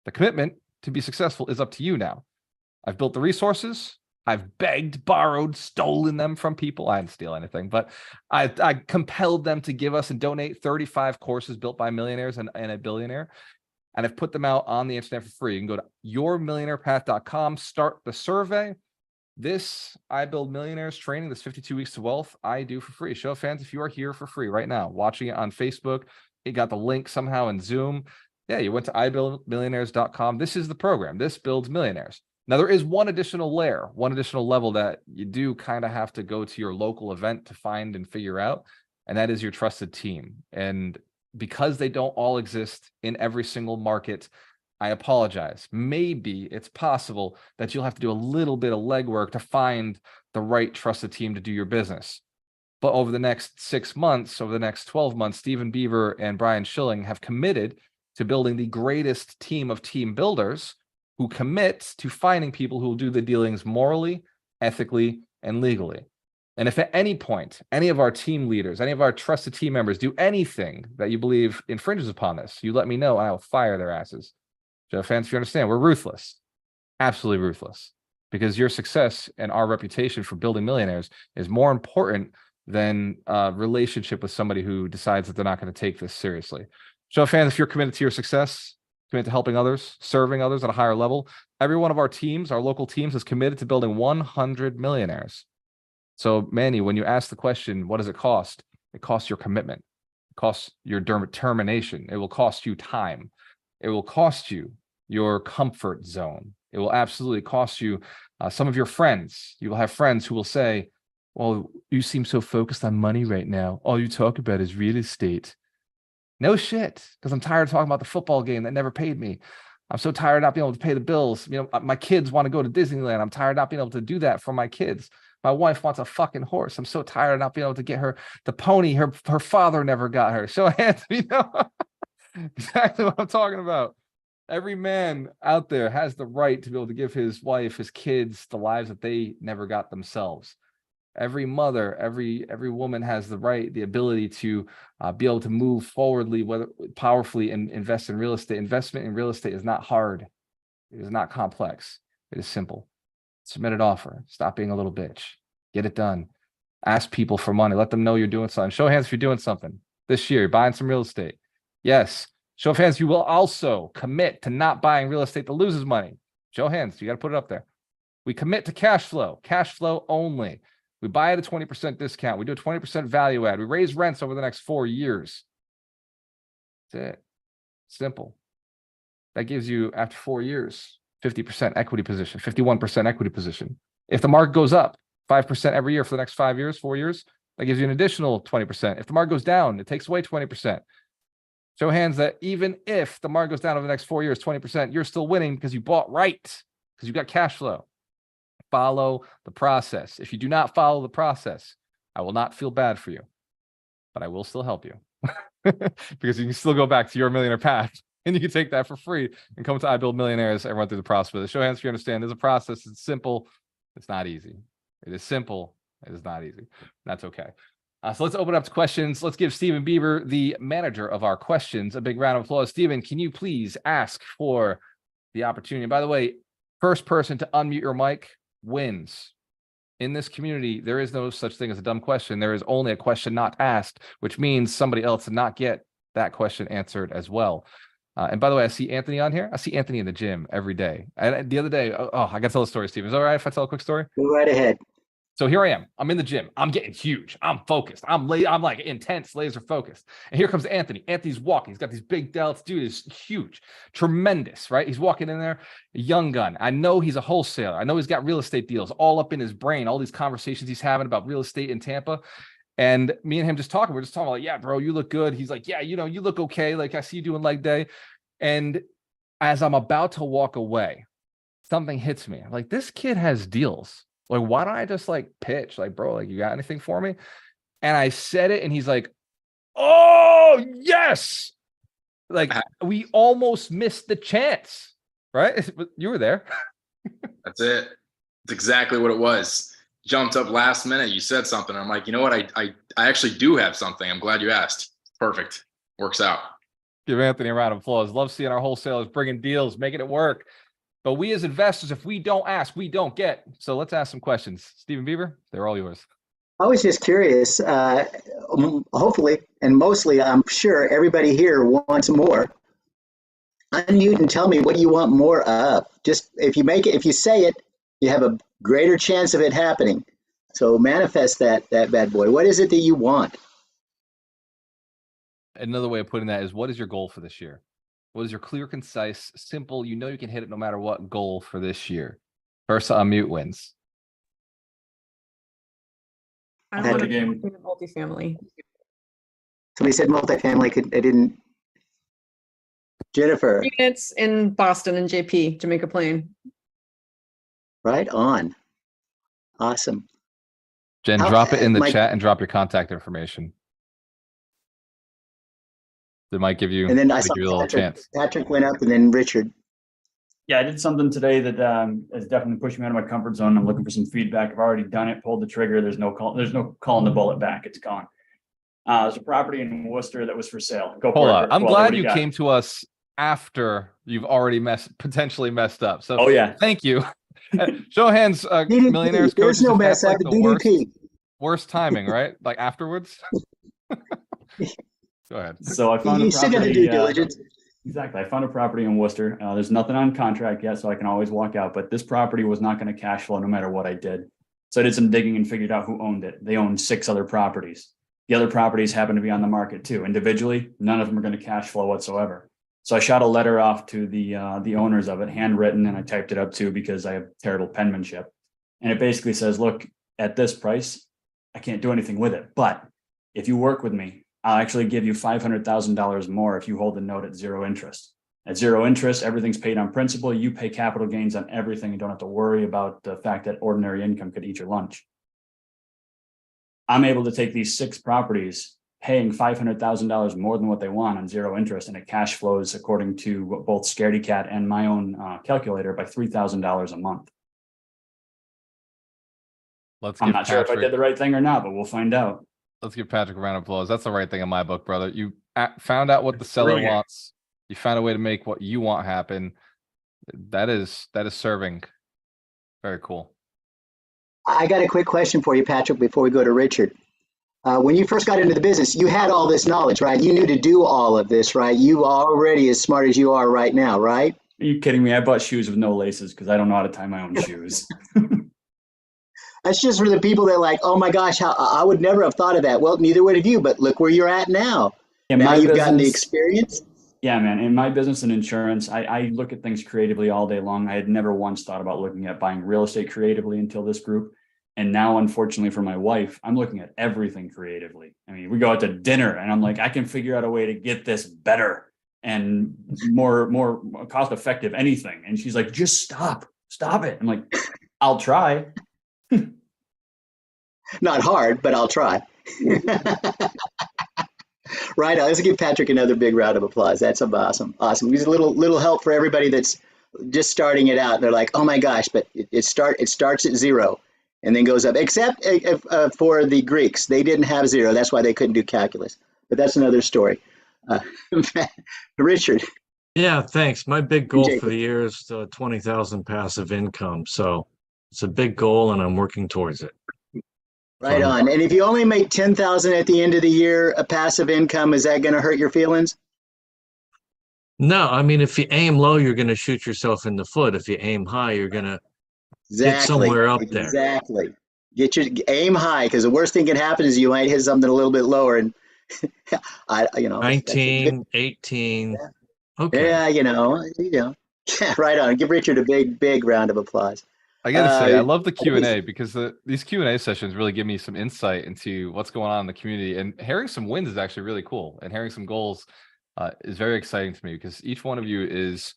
The commitment to be successful is up to you now. I've built the resources. I've begged, borrowed, stolen them from people. I didn't steal anything, but I compelled them to give us and donate 35 courses built by millionaires and a billionaire. And I've put them out on the internet for free. You can go to yourmillionairepath.com, start the survey. This I Build Millionaires training, this 52 weeks to wealth, I do for free. Show of hands if you are here for free right now, watching it on Facebook. It got the link somehow in Zoom. Yeah, you went to ibuildmillionaires.com. This is the program. This builds millionaires. Now, there is one additional layer, one additional level that you do kind of have to go to your local event to find and figure out, and that is your trusted team. And because they don't all exist in every single market, I apologize. Maybe it's possible that you'll have to do a little bit of legwork to find the right trusted team to do your business. But over the next 6 months, over the next 12 months, Stephen Beaver and Brian Schilling have committed to building the greatest team of team builders who commit to finding people who will do the dealings morally, ethically, and legally. And if at any point, any of our team leaders, any of our trusted team members do anything that you believe infringes upon this, you let me know and I will fire their asses. So fans, if you understand, we're ruthless, absolutely ruthless, because your success and our reputation for building millionaires is more important than a relationship with somebody who decides that they're not going to take this seriously. So fans, if you're committed to your success, committed to helping others, serving others at a higher level, every one of our teams, our local teams, is committed to building 100 millionaires. So Manny, when you ask the question, what does it cost? It costs your commitment. It costs your determination. It will cost you time. It will cost you your comfort zone. It will absolutely cost you some of your friends. You will have friends who will say, well, you seem so focused on money right now. All you talk about is real estate. No shit, because I'm tired of talking about the football game that never paid me. I'm so tired of not being able to pay the bills. You know, my kids want to go to Disneyland. I'm tired of not being able to do that for my kids. My wife wants a fucking horse. I'm so tired of not being able to get her the pony her father never got her. So Anthony, exactly what I'm talking about. Every man out there has the right to be able to give his wife, his kids, the lives that they never got themselves. Every mother, every woman has the right, the ability to be able to move forwardly, whether powerfully, and invest in real estate. Investment in real estate is not hard. It is not complex. It is simple. Submit an offer. Stop being a little bitch. Get it done. Ask people for money. Let them know you're doing something. Show of hands if you're doing something this year. You're buying some real estate. Yes. Show of hands, you will also commit to not buying real estate that loses money. Show of hands. You got to put it up there. We commit to cash flow only. We buy at a 20% discount. We do a 20% value add. We raise rents over the next 4 years. That's it. Simple. That gives you, after 4 years, 50% equity position, 51% equity position. If the market goes up 5% every year for the next 5 years, 4 years, that gives you an additional 20%. If the market goes down, it takes away 20%. Show hands that even if the market goes down over the next 4 years, 20%, you're still winning because you bought right, because you got cash flow. Follow the process. If you do not follow the process, I will not feel bad for you, but I will still help you because you can still go back to your millionaire path and you can take that for free and come to I Build Millionaires and run through the process with it. Show hands if you understand. There's a process. It's simple. It's not easy. It is simple. It is not easy. That's okay. So let's open up to questions. Let's give Stephen Beaver, the manager of our questions, a big round of applause. Stephen, can you please ask for the opportunity? By the way, first person to unmute your mic wins. In this community, there is no such thing as a dumb question. There is only a question not asked, which means somebody else did not get that question answered as well. And by the way, I see Anthony on here. I see Anthony in the gym every day. And the other day, I got to tell a story, Stephen. Is it all right if I tell a quick story? Go right ahead. So here I am. I'm in the gym. I'm getting huge. I'm focused. I'm like intense, laser focused. And here comes Anthony. Anthony's walking. He's got these big delts. Dude is huge, tremendous, right? He's walking in there, a young gun. I know he's a wholesaler. I know he's got real estate deals all up in his brain, all these conversations he's having about real estate in Tampa. And me and him just talking. We're just talking like, yeah, bro, you look good. He's like, yeah, you look okay. Like I see you doing leg day. And as I'm about to walk away, something hits me. I'm like, this kid has deals. Like, why don't I just like pitch? Like, bro, like, you got anything for me? And I said it, and he's like, oh, yes. Like, we almost missed the chance, right? You were there. That's it. It's exactly what it was. Jumped up last minute. You said something. I'm like, you know what? I actually do have something. I'm glad you asked. Perfect. Works out. Give Anthony a round of applause. Love seeing our wholesalers bringing deals, making it work. But we as investors, if we don't ask, we don't get. So let's ask some questions. Stephen Beaver, they're all yours. I was just curious, hopefully, and mostly, I'm sure everybody here wants more. Unmute and tell me what you want more of. Just if you say it, you have a greater chance of it happening. So manifest that bad boy. What is it that you want? Another way of putting that is, what is your goal for this year? What is your clear, concise, simple, you know you can hit it no matter what goal for this year? First unmute wins. I Had want to- to game multifamily. Somebody said multifamily. I didn't. Jennifer, Units in Boston and JP, Jamaica Plain. right on. Awesome. Jen, How- drop it in the Mike- chat and drop your contact information. They might give you, And then I might saw give you a little chance. Patrick went up, and then Richard. Yeah, I did something today that has definitely pushed me out of my comfort zone. I'm looking for some feedback. I've already done it, pulled the trigger. There's no calling the bullet back. It's gone. There's a property in Worcester that was for sale. Go Hold for on. it. I'm Well, what glad do you got? came to us after you've already potentially messed up. So Oh yeah. thank you. Show of hands, millionaires, There's coaches, no if mess that's like up. the DDP. worst timing, right? Like afterwards. Go ahead. So I found You a still got to property. do diligence. Exactly. I found a property in Worcester. There's nothing on contract yet, so I can always walk out. But this property was not going to cash flow no matter what I did. So I did some digging and figured out who owned it. They owned 6 other properties. The other properties happen to be on the market too. Individually, none of them are going to cash flow whatsoever. So I shot a letter off to the owners of it, handwritten, and I typed it up too because I have terrible penmanship. And it basically says, look, at this price, I can't do anything with it. But if you work with me, I'll actually give you $500,000 more if you hold the note at 0 interest. At 0 interest, everything's paid on principal. You pay capital gains on everything. You don't have to worry about the fact that ordinary income could eat your lunch. I'm able to take these 6 properties, paying $500,000 more than what they want on 0 interest, and it cash flows according to both Scaredy Cat and my own calculator by $3,000 a month. I'm not sure if I did the right thing or not, but we'll find out. Let's give Patrick a round of applause. That's the right thing in my book, brother. You found out what the seller Brilliant. wants. You found a way to make what you want happen. That is serving. Very cool. I got a quick question for you, Patrick, before we go to Richard. When you first got into the business, you had all this knowledge, right? You knew to do all of this, right? You already as smart as you are right now, right? Are you kidding me? I bought shoes with no laces because I don't know how to tie my own shoes. That's just for the people that are like, oh my gosh, I would never have thought of that. Well, neither would have you, but look where you're at now. In Now my you've gotten the business- experience. Yeah, man. In my business and insurance, I look at things creatively all day long. I had never once thought about looking at buying real estate creatively until this group. And now, unfortunately for my wife, I'm looking at everything creatively. I mean, we go out to dinner and I'm like, I can figure out a way to get this better and more cost effective, anything. And she's like, just stop it. I'm like, I'll try. Not hard, but I'll try. Right. Let's give Patrick another big round of applause. That's awesome. Awesome. He's a little help for everybody that's just starting it out. They're like, oh my gosh, but it starts at 0 and then goes up, except for the Greeks. They didn't have 0. That's why they couldn't do calculus. But that's another story. Richard. Yeah, thanks. My big goal Jacob. for the year is 20,000 passive income. So it's a big goal and I'm working towards it. Right on. And if you only make 10,000 at the end of the year, a passive income, is that going to hurt your feelings? No, I mean, if you aim low, you're going to shoot yourself in the foot. If you aim high, you're going to Exactly. somewhere up there. Exactly. Get your aim high, because the worst thing can happen is you might hit something a little bit lower, and 19, 18. Yeah. Okay. Yeah, Yeah, right on. Give Richard a big round of applause. I gotta say, I love the Q&A because these Q&A sessions really give me some insight into what's going on in the community. And hearing some wins is actually really cool. And hearing some goals is very exciting to me because each one of you is,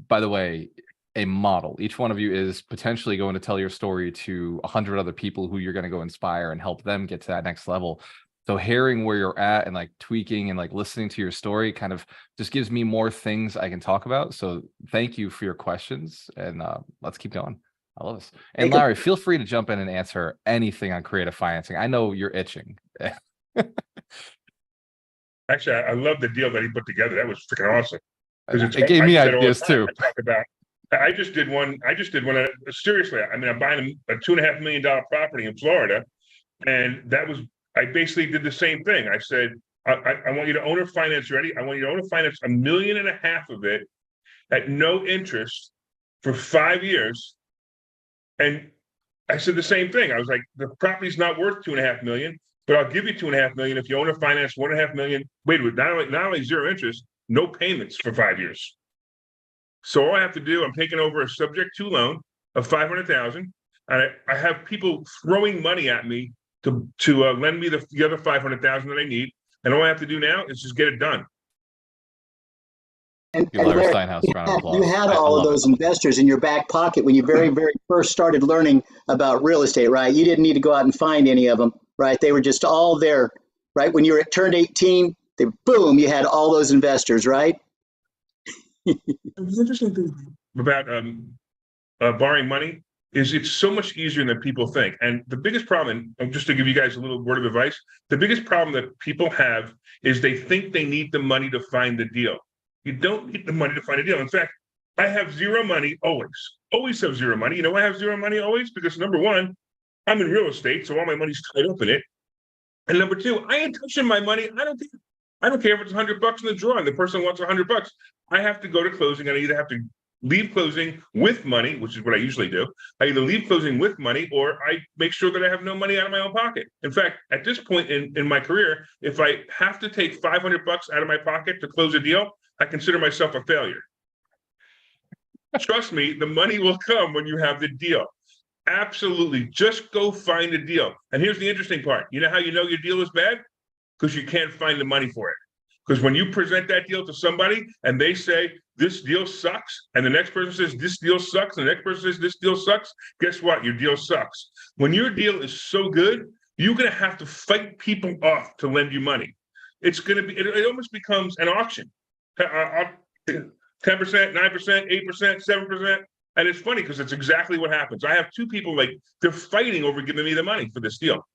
by the way, a model. Each one of you is potentially going to tell your story to 100 other people who you're going to go inspire and help them get to that next level. So hearing where you're at and like tweaking and like listening to your story kind of just gives me more things I can talk about. So thank you for your questions, and let's keep going. I love this. And Larry, feel free to jump in and answer anything on creative financing. I know you're itching. Actually, I love the deal that he put together. That was freaking awesome. It gave me ideas too. I just did one. Seriously, I mean, I'm buying a $2.5 million property in Florida, and I basically did the same thing. I said, I want you to owner finance. Ready? I want you to owner finance $1.5 million of it at no interest for 5 years. And I said the same thing. I was like, the property's not worth $2.5 million, but I'll give you $2.5 million if you owner finance $1.5 million. Wait, not only zero interest, no payments for 5 years. So all I have to do, I'm taking over a subject to loan of $500,000, and I have people throwing money at me to lend me the other $500,000 that I need, and all I have to do now is just get it done. And Larry Larry, Steinhaus, round of applause. you had all of those investors in your back pocket when you very, very first started learning about real estate, right? You didn't need to go out and find any of them, right? They were just all there, right? When you turned 18, boom, you had all those investors, right? What's interesting about borrowing money is it's so much easier than people think. And the biggest problem, and just to give you guys a little word of advice, the biggest problem that people have is they think they need the money to find the deal. You don't need the money to find a deal. In fact, I have zero money always have zero money. You know why I have zero money always? Because number one, I'm in real estate, so all my money's tied up in it. And number two, I ain't touching my money. I don't care if it's $100 in the drawer and the person wants $100. I have to go to closing, and I either have to leave closing with money, which is what I usually do. I either leave closing with money, or I make sure that I have no money out of my own pocket. In fact, at this point in my career, if I have to take $500 out of my pocket to close a deal, I consider myself a failure. Trust me, the money will come when you have the deal. Absolutely. Just go find a deal. And here's the interesting part. You know how you know your deal is bad? Because you can't find the money for it. Because when you present that deal to somebody and they say, this deal sucks, and the next person says, this deal sucks, and the next person says, this deal sucks, guess what? Your deal sucks. When your deal is so good, you're going to have to fight people off to lend you money. It's going to be, it almost becomes an auction. 10%, 9%, 8%, 7%. And it's funny because it's exactly what happens. I have two people, like, they're fighting over giving me the money for this deal.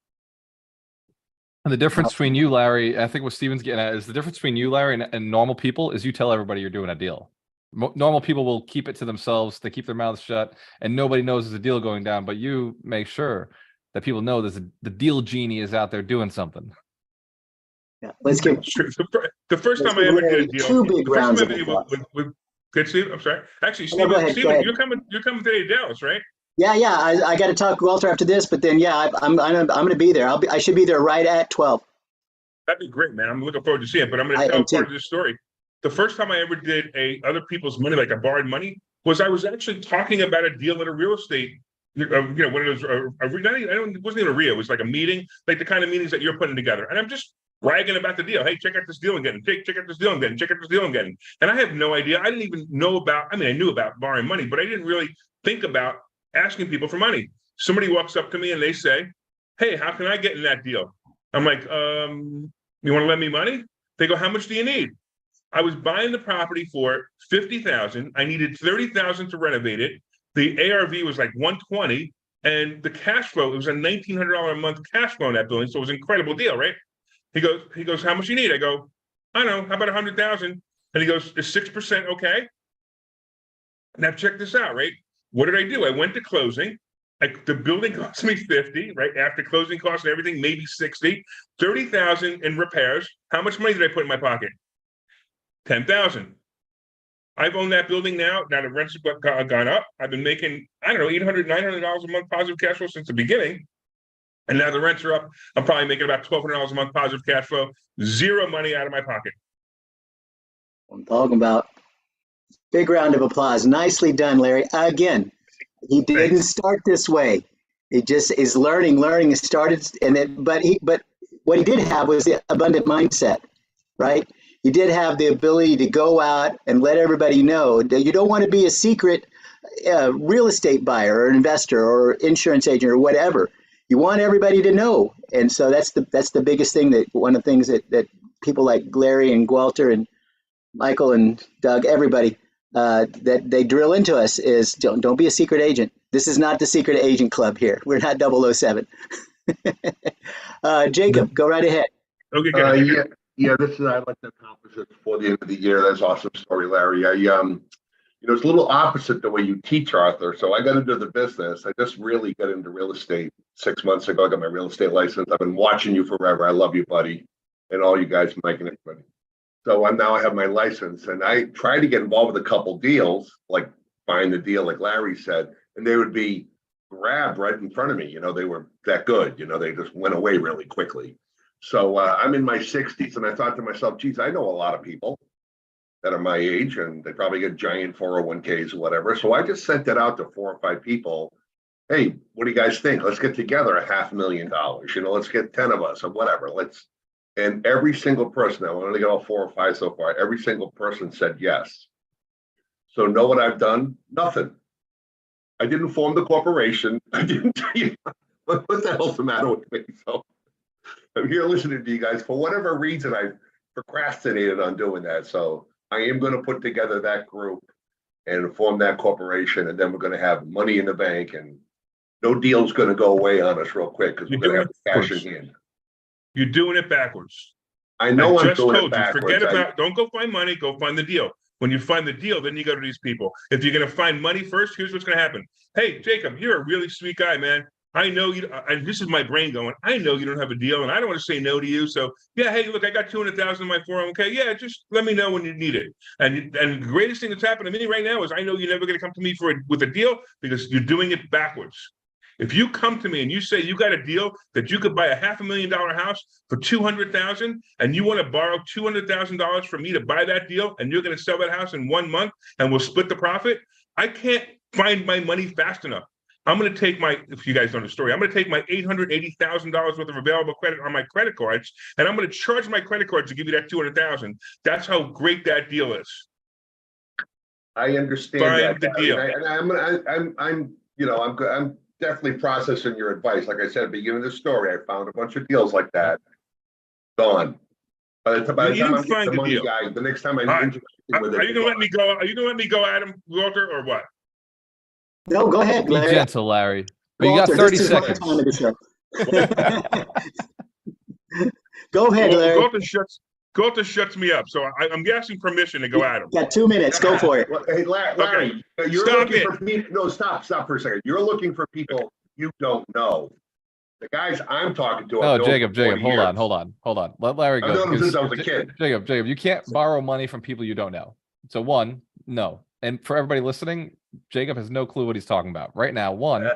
And the difference between you, Larry, I think what Steven's getting at is the difference between you, Larry, and normal people is you tell everybody you're doing a deal. Normal people will keep it to themselves. They keep their mouths shut, and nobody knows there's a deal going down. But you make sure that people know the deal genie is out there doing something. Yeah, let's give the first time I ever did a deal. Two big rounds of Good, Steve. I'm sorry. Actually, Steven, go ahead, you're coming today to Dallas, right? Yeah. I got to talk to Walter after this, but then I'm going to be there. I should be there right at 12. That'd be great, man. I'm looking forward to seeing it. But I'm going to tell part of this story. The first time I ever did other people's money, like I borrowed money, was I was actually talking about a deal at a real estate. When it was it wasn't even a RIA. It was like a meeting, like the kind of meetings that you're putting together. And I'm just bragging about the deal. Hey, check out this deal I'm getting. Check out this deal I'm getting. Check out this deal I'm getting. And I have no idea. I didn't even know about. I mean, I knew about borrowing money, but I didn't really think about asking people for money. Somebody walks up to me and they say, "Hey, how can I get in that deal?" I'm like, "You want to lend me money?" They go, "How much do you need?" I was buying the property for $50,000. I needed $30,000 to renovate it. The ARV was like $120, and the cash flow, it was a $1,900 a month cash flow in that building. So it was an incredible deal, right? He goes, "How much you need?" I go, "I don't know, how about 100,000?" And he goes, "Is 6% okay?" Now check this out, right? What did I do? I went to closing. The building cost me 50, right? After closing costs and everything, maybe 60, 30,000 in repairs. How much money did I put in my pocket? 10,000. I've owned that building now. Now the rents have gone up. I've been making, I don't know, $800, $900 a month positive cash flow since the beginning. And now the rents are up. I'm probably making about $1,200 a month positive cash flow. Zero money out of my pocket. I'm talking about. Big round of applause. Nicely done, Larry. Again, he didn't start this way. He just is learning. It started, but what he did have was the abundant mindset, right? you did have the ability to go out and let everybody know that you don't want to be a secret real estate buyer or investor or insurance agent or whatever. You want everybody to know. And so that's the biggest thing, that one of the things that people like Larry and Walter and Michael and Doug, everybody, that they drill into us is don't be a secret agent. This is not the secret agent club here. We're not 007. Jacob, go right ahead. Okay, good. Yeah, this is, I'd like to accomplish it before the end of the year. That's an awesome story, Larry. It's a little opposite the way you teach, Arthur. So I got into the business. I just really got into real estate 6 months ago. I got my real estate license. I've been watching you forever. I love you, buddy, and all you guys, Mike and everybody. So I have my license, and I tried to get involved with a couple deals, like find the deal, like Larry said, and they would be grabbed right in front of me. They were that good. They just went away really quickly. So I'm in my 60s, and I thought to myself, geez, I know a lot of people that are my age, and they probably get giant 401ks or whatever. So I just sent it out to 4 or 5 people. Hey, what do you guys think? Let's get together $500,000. Let's get 10 of us or whatever. And every single person, I wanted to get all 4 or 5 so far, every single person said yes. So know what I've done? Nothing. I didn't form the corporation. I didn't tell you what the hell's the matter with me. So I'm here listening to you guys. For whatever reason, I procrastinated on doing that. So I am going to put together that group and form that corporation, and then we're going to have money in the bank, and no deal's going to go away on us real quick because we're going to have the cash in hand. You're doing it backwards. I know I'm just doing told it backwards. You, forget about, don't go find money, go find the deal. When you find the deal, then you go to these people. If you're going to find money first, here's what's going to happen. Hey, Jacob, you're a really sweet guy, man. I know you, and this is my brain going, I know you don't have a deal, and I don't want to say no to you. So yeah, hey, look, I got 200,000 in my 401k. Yeah, just let me know when you need it. And the greatest thing that's happened to me right now is I know you're never going to come to me with a deal because you're doing it backwards. If you come to me and you say you got a deal that you could buy a $500,000 house for $200,000, and you want to borrow $200,000 from me to buy that deal, and you're going to sell that house in 1 month, and we'll split the profit, I can't find my money fast enough. I'm going to take if you guys know the story, I'm going to take my $880,000 worth of available credit on my credit cards, and I'm going to charge my credit cards to give you that $200,000. That's how great that deal is. I understand Find that. the deal. I'm definitely processing your advice. Like I said at the beginning of the story, I found a bunch of deals like that. Gone. By the time I'm the money guy, the next time I interact with it. Are you going to let me go? Are you going to let me go, Adam, Walter, or what? No, go ahead, Be Larry. gentle, Larry. But Walter, you got 30 this is seconds. my time of the show. Go ahead, Larry. Walter shuts me up, so I'm asking permission to go, Adam. Got 2 minutes. Go for it. Well, hey, Larry, Okay. you're Stop looking for people. No, stop for a second. You're looking for people you don't know. The guys I'm talking to. Oh, Jacob, hold on. Let Larry go. I've known him since I was a kid. Jacob, you can't borrow money from people you don't know. So one, no. And for everybody listening, Jacob has no clue what he's talking about right now. One,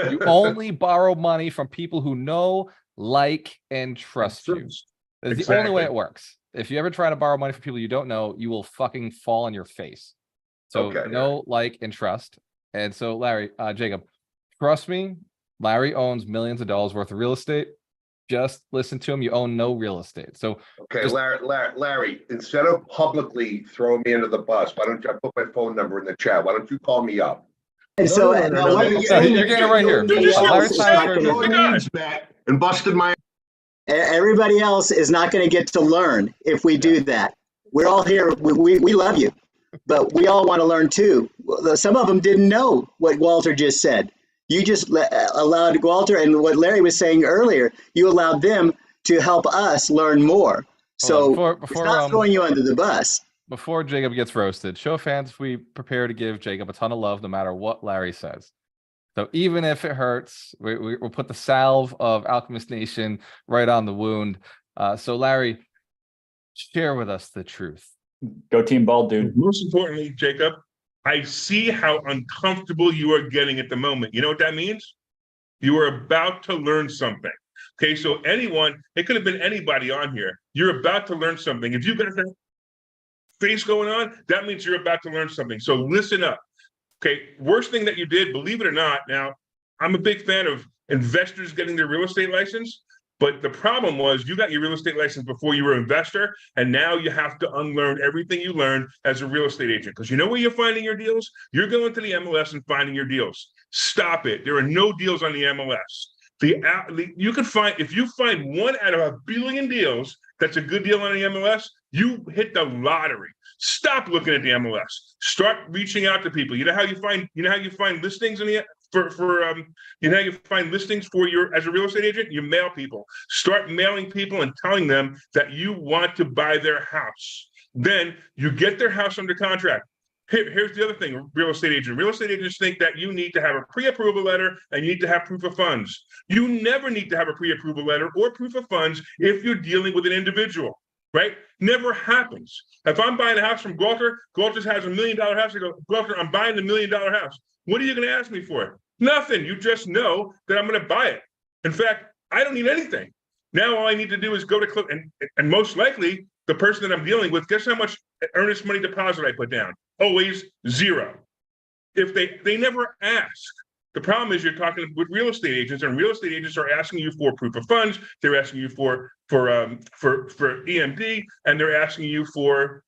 you only borrow money from people who know, like, and trust you. That's the only way it works. If you ever try to borrow money from people you don't know, you will fucking fall on your face. So know, like, and trust. And so Larry, Jacob, trust me, Larry owns millions of dollars worth of real estate. Just listen to him. You own no real estate. So okay, Larry, instead of publicly throwing me under the bus, why don't you put my phone number in the chat? Why don't you call me up? And so you're getting it right here. And busted my. Everybody else is not going to get to learn if we do that. We're all here. We love you, but we all want to learn too. Some of them didn't know what Walter just said. You just allowed Walter, and what Larry was saying earlier, you allowed them to help us learn more. So it's not throwing you under the bus. Before Jacob gets roasted, show of hands if we prepare to give Jacob a ton of love no matter what Larry says. So even if it hurts, we'll put the salve of Alchemist Nation right on the wound. So Larry, share with us the truth. Go Team Bald, dude. Most importantly, Jacob, I see how uncomfortable you are getting at the moment. You know what that means? You are about to learn something. Okay, so anyone, it could have been anybody on here. You're about to learn something. If you've got that face going on, that means you're about to learn something. So listen up. Okay, worst thing that you did, believe it or not, now, I'm a big fan of investors getting their real estate license. But the problem was you got your real estate license before you were an investor, and now you have to unlearn everything you learned as a real estate agent. Because you know where you're finding your deals? You're going to the MLS and finding your deals. Stop it. There are no deals on the MLS. You can find, if you find 1 out of 1 billion deals that's a good deal on the MLS, you hit the lottery. Stop looking at the MLS. Start reaching out to people. You know how you find listings in the you know how you find listings for your as a real estate agent? You mail people. Start mailing people and telling them that you want to buy their house. Then you get their house under contract. Here's the other thing, real estate agent. Real estate agents think that you need to have a pre-approval letter and you need to have proof of funds. You never need to have a pre-approval letter or proof of funds if you're dealing with an individual, right? Never happens. If I'm buying a house from Galter has a $1 million house. I go, Galter, I'm buying the $1 million house. What are you going to ask me for? Nothing. You just know that I'm going to buy it. In fact, I don't need anything. Now all I need to do is go to click, and most likely the person that I'm dealing with, guess how much earnest money deposit I put down? Always 0. If they never ask. The problem is you're talking with real estate agents, and real estate agents are asking you for proof of funds. They're asking you for EMD, and they're asking you for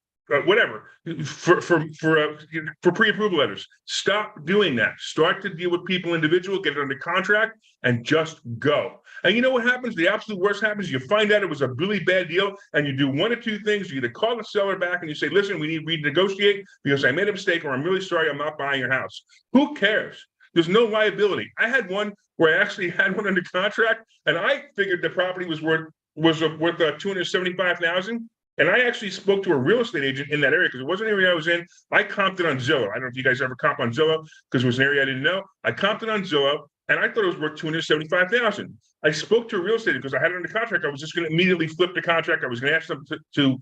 whatever for pre-approval letters. Stop doing that. Start to deal with people individual, get it under contract, and just go. And you know what happens? The absolute worst happens. You find out it was a really bad deal, and you do 1 or 2 things. You either call the seller back and you say, listen, we need to renegotiate because I made a mistake, or I'm really sorry, I'm not buying your house. Who cares? There's no liability. I had one where I actually had one under contract, and I figured the property was worth $275,000. And I actually spoke to a real estate agent in that area because it wasn't an area I was in. I comped it on Zillow. I don't know if you guys ever comp on Zillow because it was an area I didn't know. I comped it on Zillow, and I thought it was worth $275,000. I spoke to a real estate agent because I had it under contract. I was just going to immediately flip the contract. I was going to ask them to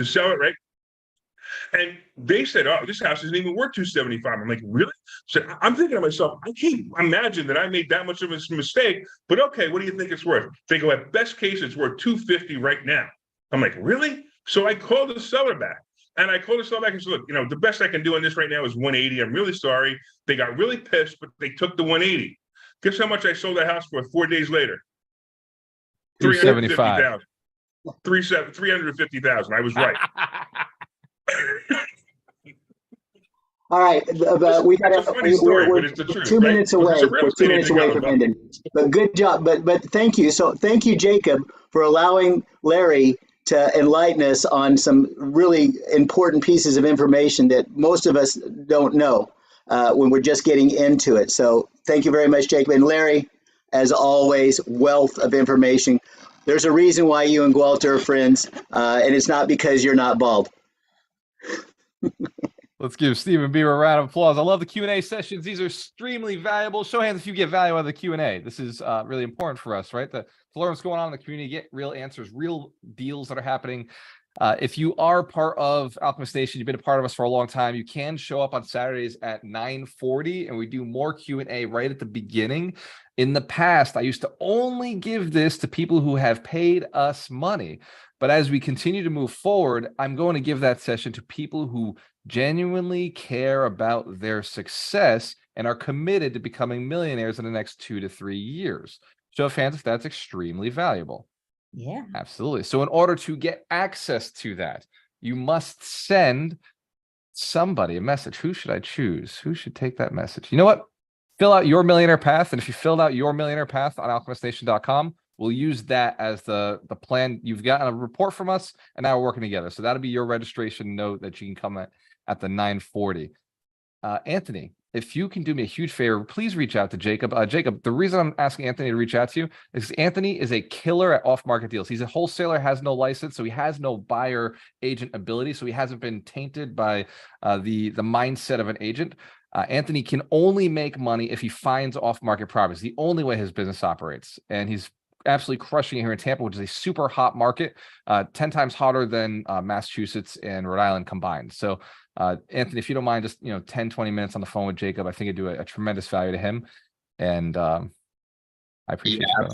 sell it, right? And they said, "Oh, this house isn't even worth $275." I'm like, "Really?" So I'm thinking to myself, I can't imagine that I made that much of a mistake. But okay, what do you think it's worth? They go, at best case, it's worth $250 right now. I'm like, really? So I called the seller back. And I called the seller back and said, look, the best I can do on this right now is $180. I'm really sorry. They got really pissed, but they took the $180. Guess how much I sold that house for 4 days later? $375,000. $350,000. I was right. All right, but we got we're 2 minutes away. We're 2 minutes away from ending. But good job. But thank you. So thank you, Jacob, for allowing Larry to enlighten us on some really important pieces of information that most of us don't know when we're just getting into it. So thank you very much, Jacob. And Larry, as always, wealth of information. There's a reason why you and Gwalter are friends, and it's not because you're not bald. Let's give Stephen Beaver a round of applause. I love the Q&A sessions. These are extremely valuable. Show hands if you get value out of the Q&A. This is really important for us, right? To learn what's going on in the community, get real answers, real deals that are happening. If you are part of Alchemist Nation, you've been a part of us for a long time, you can show up on Saturdays at 9:40, and we do more Q&A right at the beginning. In the past, I used to only give this to people who have paid us money. But as we continue to move forward, I'm going to give that session to people who genuinely care about their success and are committed to becoming millionaires in the next 2 to 3 years. Show of hands if that's extremely valuable. Yeah, absolutely. So in order to get access to that, you must send somebody a message. Who should I choose? Who should take that message? You know what? Fill out your millionaire path. And if you filled out your millionaire path on alchemistnation.com, we'll use that as the plan. You've gotten a report from us, and now we're working together. So that'll be your registration note that you can come at the 9:40. Anthony, if you can do me a huge favor, please reach out to Jacob. Jacob, the reason I'm asking Anthony to reach out to you is Anthony is a killer at off-market deals. He's a wholesaler, has no license, so he has no buyer agent ability. So he hasn't been tainted by the mindset of an agent. Anthony can only make money if he finds off-market properties. The only way his business operates. And he's absolutely crushing it here in Tampa, which is a super hot market, 10 times hotter than Massachusetts and Rhode Island combined. So Anthony, if you don't mind, just 10, 20 minutes on the phone with Jacob, I think it'd do a tremendous value to him. And I appreciate you.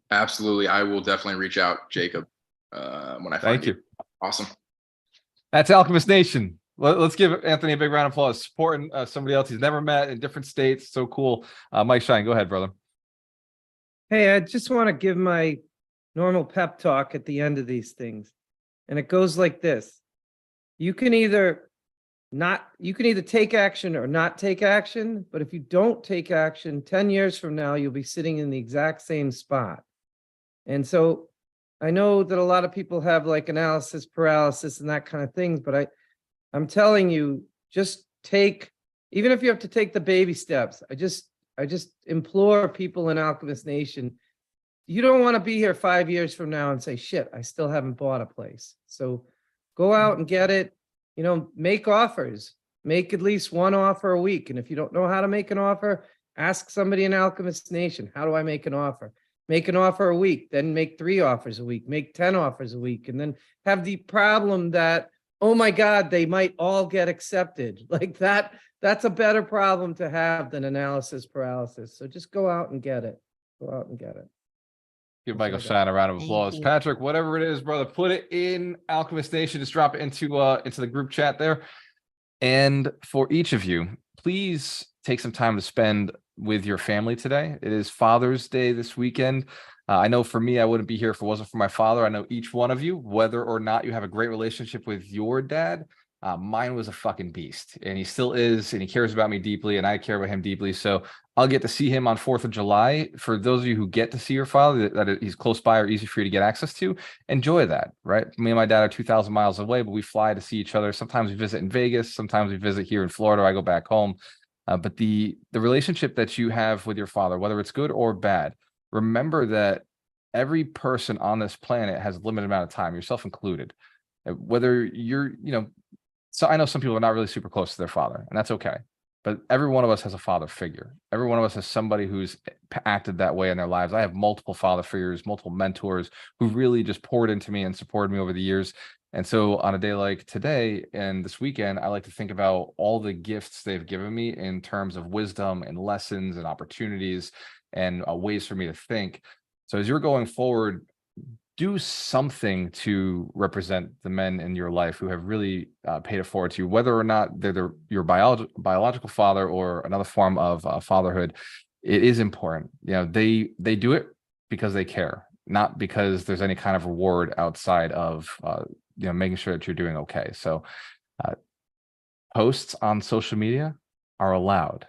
Absolutely. I will definitely reach out, Jacob, when I find Thank you. Awesome. That's Alchemist Nation. Let's give Anthony a big round of applause. Supporting somebody else he's never met in different states. So cool. Mike Shine, go ahead, brother. Hey, I just want to give my normal pep talk at the end of these things. And it goes like this. You can either take action or not take action, but if you don't take action, 10 years from now, you'll be sitting in the exact same spot. And so I know that a lot of people have like analysis paralysis and that kind of things, but I'm telling you, just even if you have to take the baby steps, I just implore people in Alchemist Nation, you don't want to be here 5 years from now and say, shit, I still haven't bought a place. So go out and get it, make offers, make at least one offer a week. And if you don't know how to make an offer, ask somebody in Alchemist Nation, how do I make an offer? Make an offer a week, then make 3 offers a week, make 10 offers a week, and then have the problem that, oh my God, they might all get accepted. Like that's a better problem to have than analysis paralysis. So just go out and get it. Go out and get it. Give Michael Shine a round of applause. Patrick, whatever it is, brother, put it in Alchemist Nation. Just drop it into the group chat there. And for each of you, please take some time to spend with your family today. It is Father's Day this weekend. I know for me, I wouldn't be here if it wasn't for my father. I know each one of you, whether or not you have a great relationship with your dad, mine was a fucking beast, and he still is, and he cares about me deeply, and I care about him deeply. So I'll get to see him on 4th of July. For those of you who get to see your father, that he's close by or easy for you to get access to, enjoy that, right? Me and my dad are 2,000 miles away, but we fly to see each other. Sometimes we visit in Vegas. Sometimes we visit here in Florida. I go back home. But the relationship that you have with your father, whether it's good or bad, remember that every person on this planet has a limited amount of time, yourself included. Whether you're, so I know some people are not really super close to their father, and that's okay. But every one of us has a father figure. Every one of us has somebody who's acted that way in their lives. I have multiple father figures, multiple mentors who really just poured into me and supported me over the years. And so on a day like today and this weekend, I like to think about all the gifts they've given me in terms of wisdom and lessons and opportunities and ways for me to think. So as you're going forward, do something to represent the men in your life who have really paid it forward to you, whether or not they're your biological father or another form of fatherhood. It is important. They do it because they care, not because there's any kind of reward outside of making sure that you're doing okay. So posts on social media are allowed.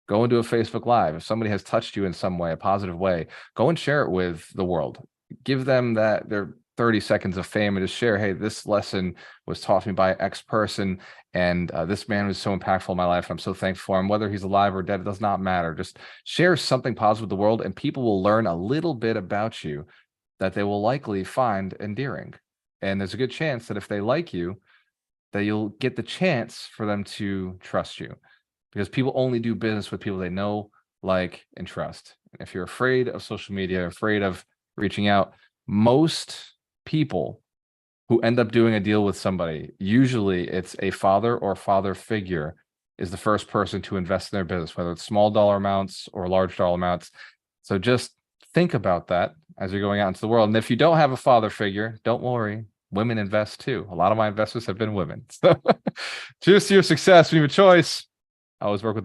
Go into a Facebook Live. If somebody has touched you in some way, a positive way, go and share it with the world. Give them their 30 seconds of fame and just share, hey, this lesson was taught to me by X person, and this man was so impactful in my life, and I'm so thankful for him. Whether he's alive or dead, it does not matter. Just share something positive with the world, and people will learn a little bit about you that they will likely find endearing. And there's a good chance that if they like you, that you'll get the chance for them to trust you, because people only do business with people they know, like, and trust. And if you're afraid of social media, afraid of reaching out, most people who end up doing a deal with somebody, usually it's a father or father figure is the first person to invest in their business, whether it's small dollar amounts or large dollar amounts. So just think about that as you're going out into the world. And if you don't have a father figure, don't worry. Women invest too. A lot of my investors have been women. So cheers to your success. When you have a choice, I always work with